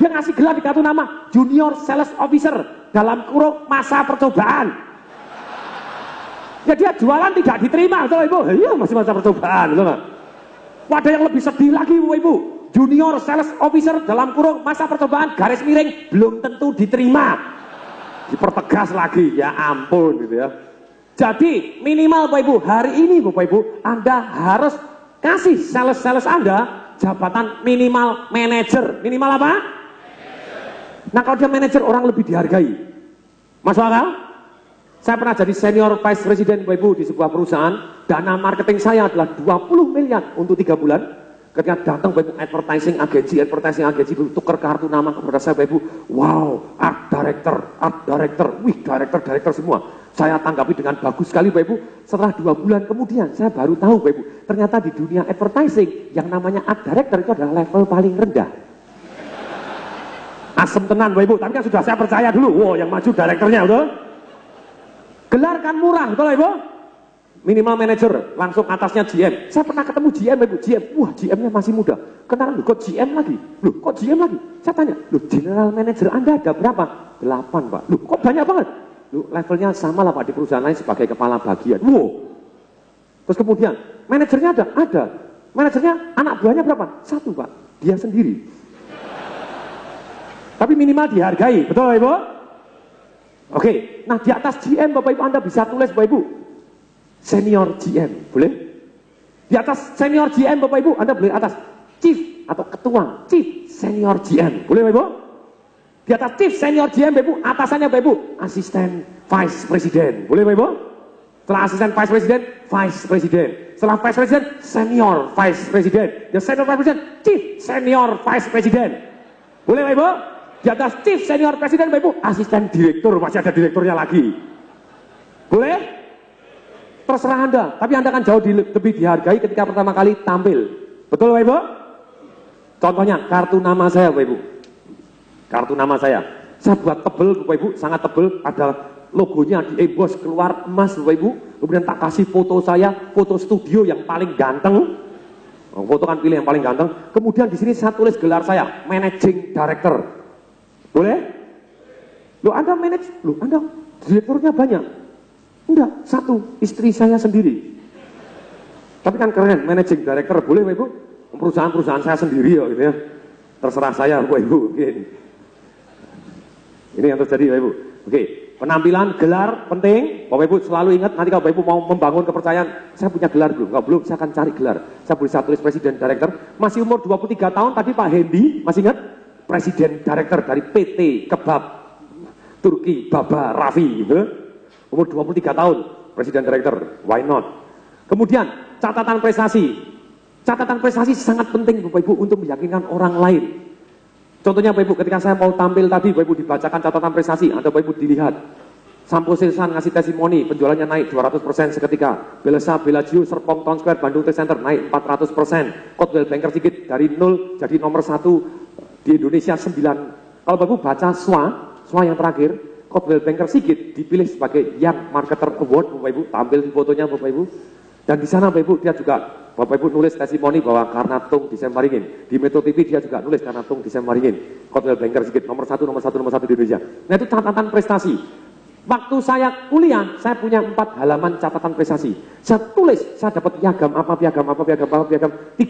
Dia ngasih gelar di kartu nama junior sales officer dalam kurung masa percobaan. Ya dia jualan tidak diterima, betul Ibu? Iya masih masa percobaan, betul nggak? Ada yang lebih sedih lagi Bapak Ibu, junior sales officer dalam kurung masa percobaan garis miring belum tentu diterima. Dipertegas lagi, ya ampun gitu ya. Jadi minimal Bapak Ibu, hari ini Bapak Ibu, Anda harus kasih sales-sales Anda jabatan minimal manajer. Minimal apa? Manager. Nah kalau dia manajer orang lebih dihargai. Masuk akal? Saya pernah jadi senior vice president Bapak Ibu di sebuah perusahaan. Dana marketing saya adalah 20 miliar untuk 3 bulan. Ketika datang Bapak Ibu advertising agensi tukar kartu nama kepada saya Bapak Ibu, wow, art director, wih director semua. Saya tanggapi dengan bagus sekali Bapak Ibu. Setelah 2 bulan kemudian saya baru tahu Bapak Ibu, ternyata di dunia advertising yang namanya art director itu adalah level paling rendah. Asem tenan Bapak Ibu, tapi kan sudah saya percaya dulu, wow yang maju direkturnya, betul? Gelar kan murah, betul Ibu? Minimal manager, langsung atasnya GM. Saya pernah ketemu GM, Ibu, GM. Wah, GM-nya masih muda. Kenalan, loh, kok GM lagi? Loh, kok GM lagi? Saya tanya, loh, general manager Anda ada berapa? 8, Pak. Loh, kok banyak banget? Loh, levelnya sama lah, Pak, di perusahaan lain sebagai kepala bagian. Wow. Terus kemudian, manajernya ada? Ada. Manajernya, anak buahnya berapa? 1, Pak. Dia sendiri. Tapi minimal dihargai, betul, Ibu? Oke, nah di atas GM, Bapak Ibu, Anda bisa tulis, Bapak Ibu, senior GM, boleh? Di atas senior GM Bapak Ibu, Anda boleh atas chief atau ketua, chief senior GM, boleh Bapak Ibu? Di atas chief senior GM Bapak Ibu, atasannya Bapak Ibu, asisten vice president, boleh Bapak Ibu? Setelah asisten vice president, vice president. Setelah vice president, senior vice president. Ya senior vice president, chief senior vice president, boleh Bapak Ibu? Di atas chief senior president Bapak Ibu, asisten direktur, masih ada direkturnya lagi, boleh? Terserah Anda, tapi Anda kan jauh lebih dihargai ketika pertama kali tampil. Betul Bapak Ibu? Contohnya kartu nama saya Bapak Ibu. Kartu nama saya buat tebel Bapak Ibu, sangat tebel, ada logonya di emboss keluar emas Bapak Ibu. Kemudian tak kasih foto saya, foto studio yang paling ganteng. Foto kan pilih yang paling ganteng. Kemudian di sini saya tulis gelar saya, managing director. Boleh? Loh Anda manage, loh Anda direkturnya banyak. Enggak, 1, istri saya sendiri. Tapi kan keren, managing director, boleh Bapak Ibu? Perusahaan-perusahaan saya sendiri ya, gitu ya. Terserah saya Bapak Ibu. Oke. Ini yang terjadi Bapak Ibu. Oke, Penampilan, gelar, penting. Bapak Ibu selalu ingat, nanti kalau Bapak Ibu mau membangun kepercayaan, saya punya gelar belum? Kalau belum, saya akan cari gelar. Saya boleh saya tulis Presiden Director. Masih umur 23 tahun, tadi Pak Hendy, masih ingat? Presiden Director dari PT Kebab Turki Baba Raffi. Gitu. Umur 23 tahun, Presiden Director. Why not? Kemudian, catatan prestasi. Catatan prestasi sangat penting Bapak Ibu untuk meyakinkan orang lain. Contohnya Bapak Ibu, ketika saya mau tampil tadi, Bapak Ibu dibacakan catatan prestasi, atau Bapak Ibu dilihat. Sampo Silsan ngasih testimoni, penjualannya naik 200% seketika. Belesa, Bellagio, Serpong, Town Square, Bandung Trade Center naik 400%. Coldwell Banker Sigit dari 0 jadi nomor 1 di Indonesia 9. Kalau Bapak Ibu baca SWA yang terakhir, Coldwell Banker Sigit dipilih sebagai Young Marketer Award, Bapak Ibu, tampil di fotonya Bapak Ibu. Dan di sana Bapak Ibu, dia juga Bapak Ibu nulis testimoni bahwa karena Tung Disemaringin. Di Metro TV dia juga nulis karena Tung Disemaringin. Coldwell Banker Sigit nomor 1 di Indonesia. Nah itu catatan prestasi. Waktu saya kuliah, saya punya 4 halaman catatan prestasi. Saya tulis, saya dapat piagam, 32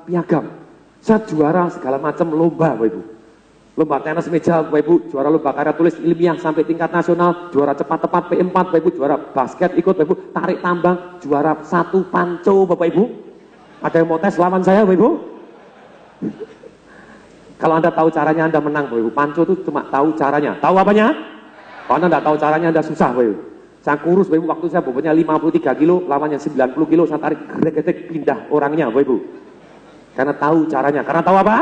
piagam. Saya juara segala macam lomba Bapak Ibu. Lomba tenis meja Bapak Ibu, juara lomba karya tulis ilmiah sampai tingkat nasional, juara cepat tepat P4 Bapak Ibu, juara basket ikut Bapak Ibu, tarik tambang, juara 1 panco Bapak Ibu. Ada yang mau tes lawan saya Bapak Ibu? Kalau Anda tahu caranya Anda menang Bapak Ibu. Panco itu cuma tahu caranya. Tahu apanya? Kalau Anda tidak tahu caranya Anda susah Bapak Ibu. Saya kurus Bapak Ibu, waktu saya bobotnya 53 kilo, lawannya 90 kilo, saya tarik gedek-gedek pindah orangnya Bapak Ibu. Karena tahu caranya. Karena tahu apa?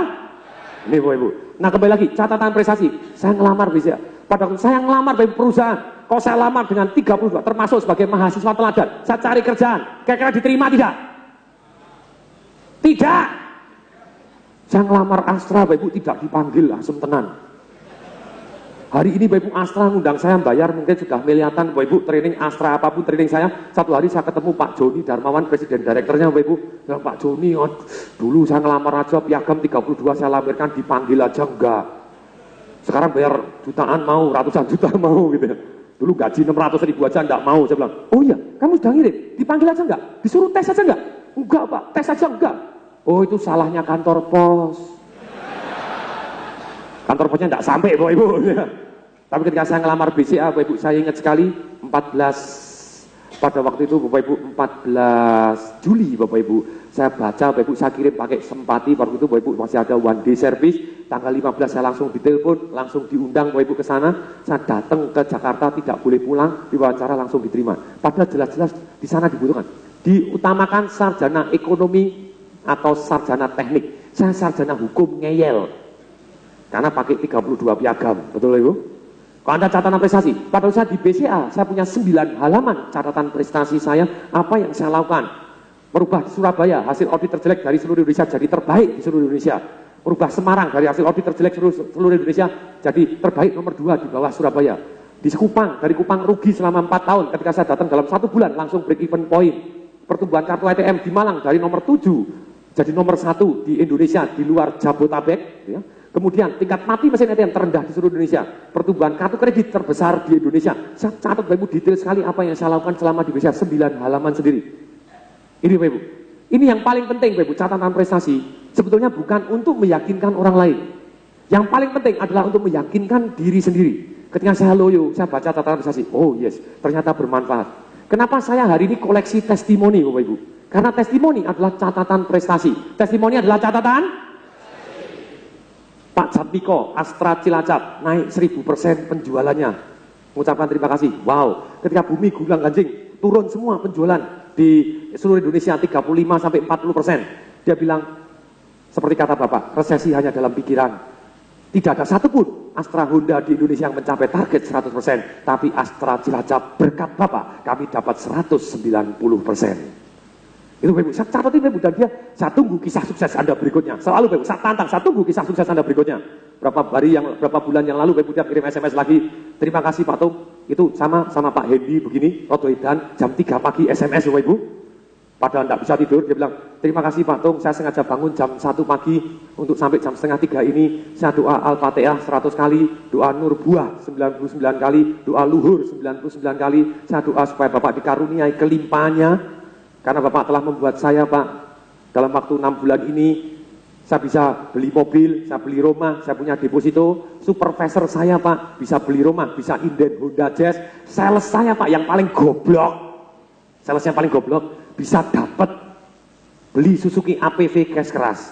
Ini Bapak Ibu. Nah kembali lagi, catatan prestasi. Saya ngelamar bisa. Pada waktu saya ngelamar dari perusahaan, kalau saya lamar dengan 32, termasuk sebagai mahasiswa teladan, saya cari kerjaan, kira-kira diterima tidak? Tidak. Saya ngelamar Astra, Bapak Ibu, tidak dipanggil, langsung tenan. Hari ini Bapak Ibu Astra ngundang saya bayar, mungkin sudah miliatan Bapak Ibu, training Astra apapun training saya. Satu hari saya ketemu Pak Joni Darmawan, Presiden Direkturnya Bapak Ibu. Bilang, Pak Joni, dulu saya ngelamar aja piagam 32 saya lampirkan, dipanggil aja enggak. Sekarang bayar jutaan mau, ratusan juta mau gitu ya. Dulu gaji 600 ribu aja enggak mau. Saya bilang, oh iya, kamu sudah ngirim, dipanggil aja enggak? Disuruh tes aja enggak? Enggak Pak, tes aja enggak. Oh itu salahnya kantor pos. Kantor posnya enggak sampai Bapak Ibu. Tapi ketika saya ngelamar BCA, Bapak Ibu, saya ingat sekali 14 pada waktu itu Bapak Ibu 14 Juli Bapak Ibu, saya baca Bapak Ibu, saya kirim pakai Sempati. Waktu itu Bapak Ibu masih ada one day service. Tanggal 15 saya langsung ditelepon, langsung diundang Bapak Ibu ke sana. Saya datang ke Jakarta, tidak boleh pulang, diwawancara langsung diterima. Padahal jelas-jelas di sana dibutuhkan. Diutamakan sarjana ekonomi atau sarjana teknik. Saya sarjana hukum ngeyel. Karena pakai 32 piagam, betul Ibu? Kalau Anda catatan prestasi, pada saat di BCA, saya punya 9 halaman catatan prestasi saya, apa yang saya lakukan. Merubah Surabaya, hasil audit terjelek dari seluruh Indonesia jadi terbaik di seluruh Indonesia. Merubah Semarang, dari hasil audit terjelek seluruh Indonesia jadi terbaik nomor 2 di bawah Surabaya. Di Kupang, dari Kupang rugi selama 4 tahun, ketika saya datang dalam 1 bulan langsung break even point. Pertumbuhan kartu ATM di Malang dari nomor 7 jadi nomor 1 di Indonesia di luar Jabotabek. Ya. Kemudian tingkat mati mesin ATM terendah di seluruh Indonesia. Pertumbuhan kartu kredit terbesar di Indonesia. Saya catat Bapak Ibu detail sekali apa yang saya lakukan selama di Indonesia, 9 halaman sendiri. Ini Bapak Ibu. Ini yang paling penting Bapak Ibu, catatan prestasi. Sebetulnya bukan untuk meyakinkan orang lain. Yang paling penting adalah untuk meyakinkan diri sendiri. Ketika saya loyo, saya baca catatan prestasi. Oh yes, ternyata bermanfaat. Kenapa saya hari ini koleksi testimoni Bapak Ibu? Karena testimoni adalah catatan prestasi. Testimoni adalah catatan Pak Jatmiko, Astra Cilacap, naik 1000% penjualannya. Mengucapkan terima kasih. Wow, ketika bumi gulang ganjing, turun semua penjualan di seluruh Indonesia 35-40%. Dia bilang, seperti kata Bapak, resesi hanya dalam pikiran. Tidak ada satupun Astra Honda di Indonesia yang mencapai target 100%. Tapi Astra Cilacap, berkat Bapak, kami dapat 190%. Itu Bapak Ibu, saya catatin Bapak Ibu, dan dia, saya tunggu kisah sukses Anda berikutnya. Selalu Bapak Ibu, saya tantang, saya tunggu kisah sukses Anda berikutnya. Berapa bulan yang lalu Bapak Ibu dia kirim SMS lagi, terima kasih Pak Tung, itu sama Pak Hendy begini, Roto Edan, jam 3 pagi SMS Bapak Ibu. Padahal tidak bisa tidur, dia bilang, terima kasih Pak Tung, saya sengaja bangun jam 1 pagi, untuk sampai jam setengah 3 ini, saya doa Al-Fatihah 100 kali, doa Nur Buah 99 kali, doa Luhur 99 kali, saya doa supaya Bapak dikaruniai kelimpahannya. Karena Bapak telah membuat saya Pak, dalam waktu 6 bulan ini, Saya bisa beli mobil, saya beli rumah, saya punya deposito. Supervisor saya Pak, bisa beli rumah, bisa inden Honda Jazz. Sales saya Pak, yang paling goblok. Sales yang paling goblok, bisa dapat beli Suzuki APV cash keras.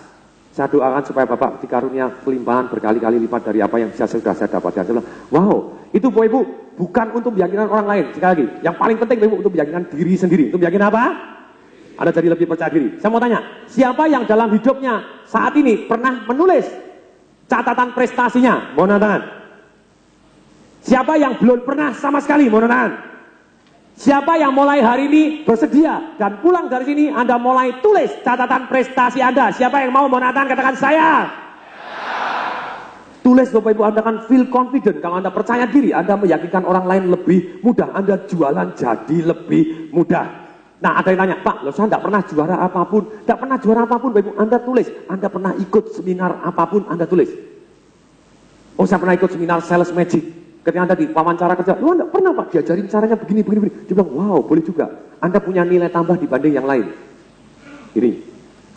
Saya doakan supaya Bapak dikarunia kelimpahan berkali-kali lipat dari apa yang bisa sudah saya dapatkan. Saya bilang, wow, itu Bapak Ibu bukan untuk meyakinkan orang lain. Sekali lagi, yang paling penting Bapak Ibu untuk meyakinkan diri sendiri. Untuk meyakinkan apa? Anda jadi lebih percaya diri. Saya mau tanya, siapa yang dalam hidupnya saat ini pernah menulis catatan prestasinya? Mohon tangan. Siapa yang belum pernah sama sekali? Mohon tangan. Siapa yang mulai hari ini bersedia dan pulang dari sini Anda mulai tulis catatan prestasi Anda? Siapa yang mau? Mohon tangan, katakan saya. Tulis Bapak Ibu, Anda akan feel confident. Kalau Anda percaya diri, Anda meyakinkan orang lain lebih mudah. Anda jualan jadi lebih mudah. Nah, ada yang tanya, Pak, loh saya tidak pernah juara apapun. Tidak pernah juara apapun, Bapak Ibu. Anda tulis. Anda pernah ikut seminar apapun, Anda tulis. Oh, saya pernah ikut seminar sales magic. Ketika Anda di wawancara kerja, loh Anda pernah Pak, diajarin caranya begini. Dia bilang, wow, boleh juga. Anda punya nilai tambah dibanding yang lain. Ini.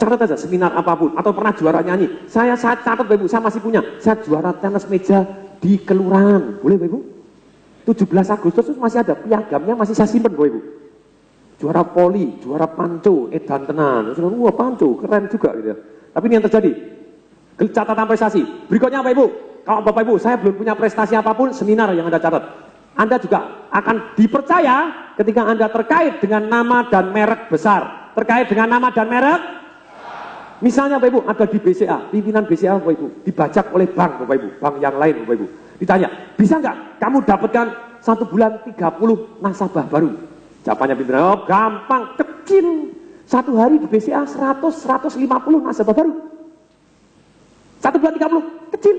Catat aja, seminar apapun. Atau pernah juara nyanyi. Saya catat, Bapak Ibu, saya masih punya. Saya juara tenis meja di kelurahan. Boleh, Bapak Ibu? 17 Agustus masih ada. Piagamnya masih saya simpen, Bapak Ibu. Juara poli, juara panco, edan tenan. Wah panco, keren juga gitu ya. Tapi ini yang terjadi. Catatan prestasi. Berikutnya Bapak Ibu, kalau Bapak Ibu saya belum punya prestasi apapun, seminar yang Anda catat. Anda juga akan dipercaya ketika Anda terkait dengan nama dan merek besar. Terkait dengan nama dan merek. Misalnya Bapak Ibu ada di BCA, pimpinan BCA Bapak Ibu, dibajak oleh bank Bapak Ibu, bank yang lain Bapak Ibu. Ditanya, bisa nggak kamu dapatkan 1 bulan 30 nasabah baru? Jawabannya pimpinan, oh gampang, kecil. 1 hari di BCA 100-150 nasabah baru. 1 bulan 30, kecil.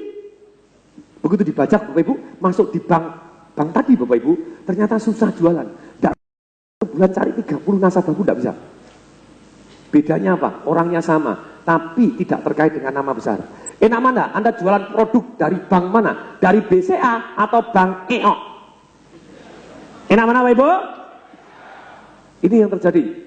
Begitu dibajak Bapak Ibu, masuk di bank tadi Bapak Ibu, ternyata susah jualan. Tidak, 1 bulan cari 30 nasabah pun tidak bisa. Bedanya apa? Orangnya sama, tapi tidak terkait dengan nama besar. Enak mana? Anda jualan produk dari bank mana? Dari BCA atau bank EO? Enak mana Bapak Ibu? Ini yang terjadi.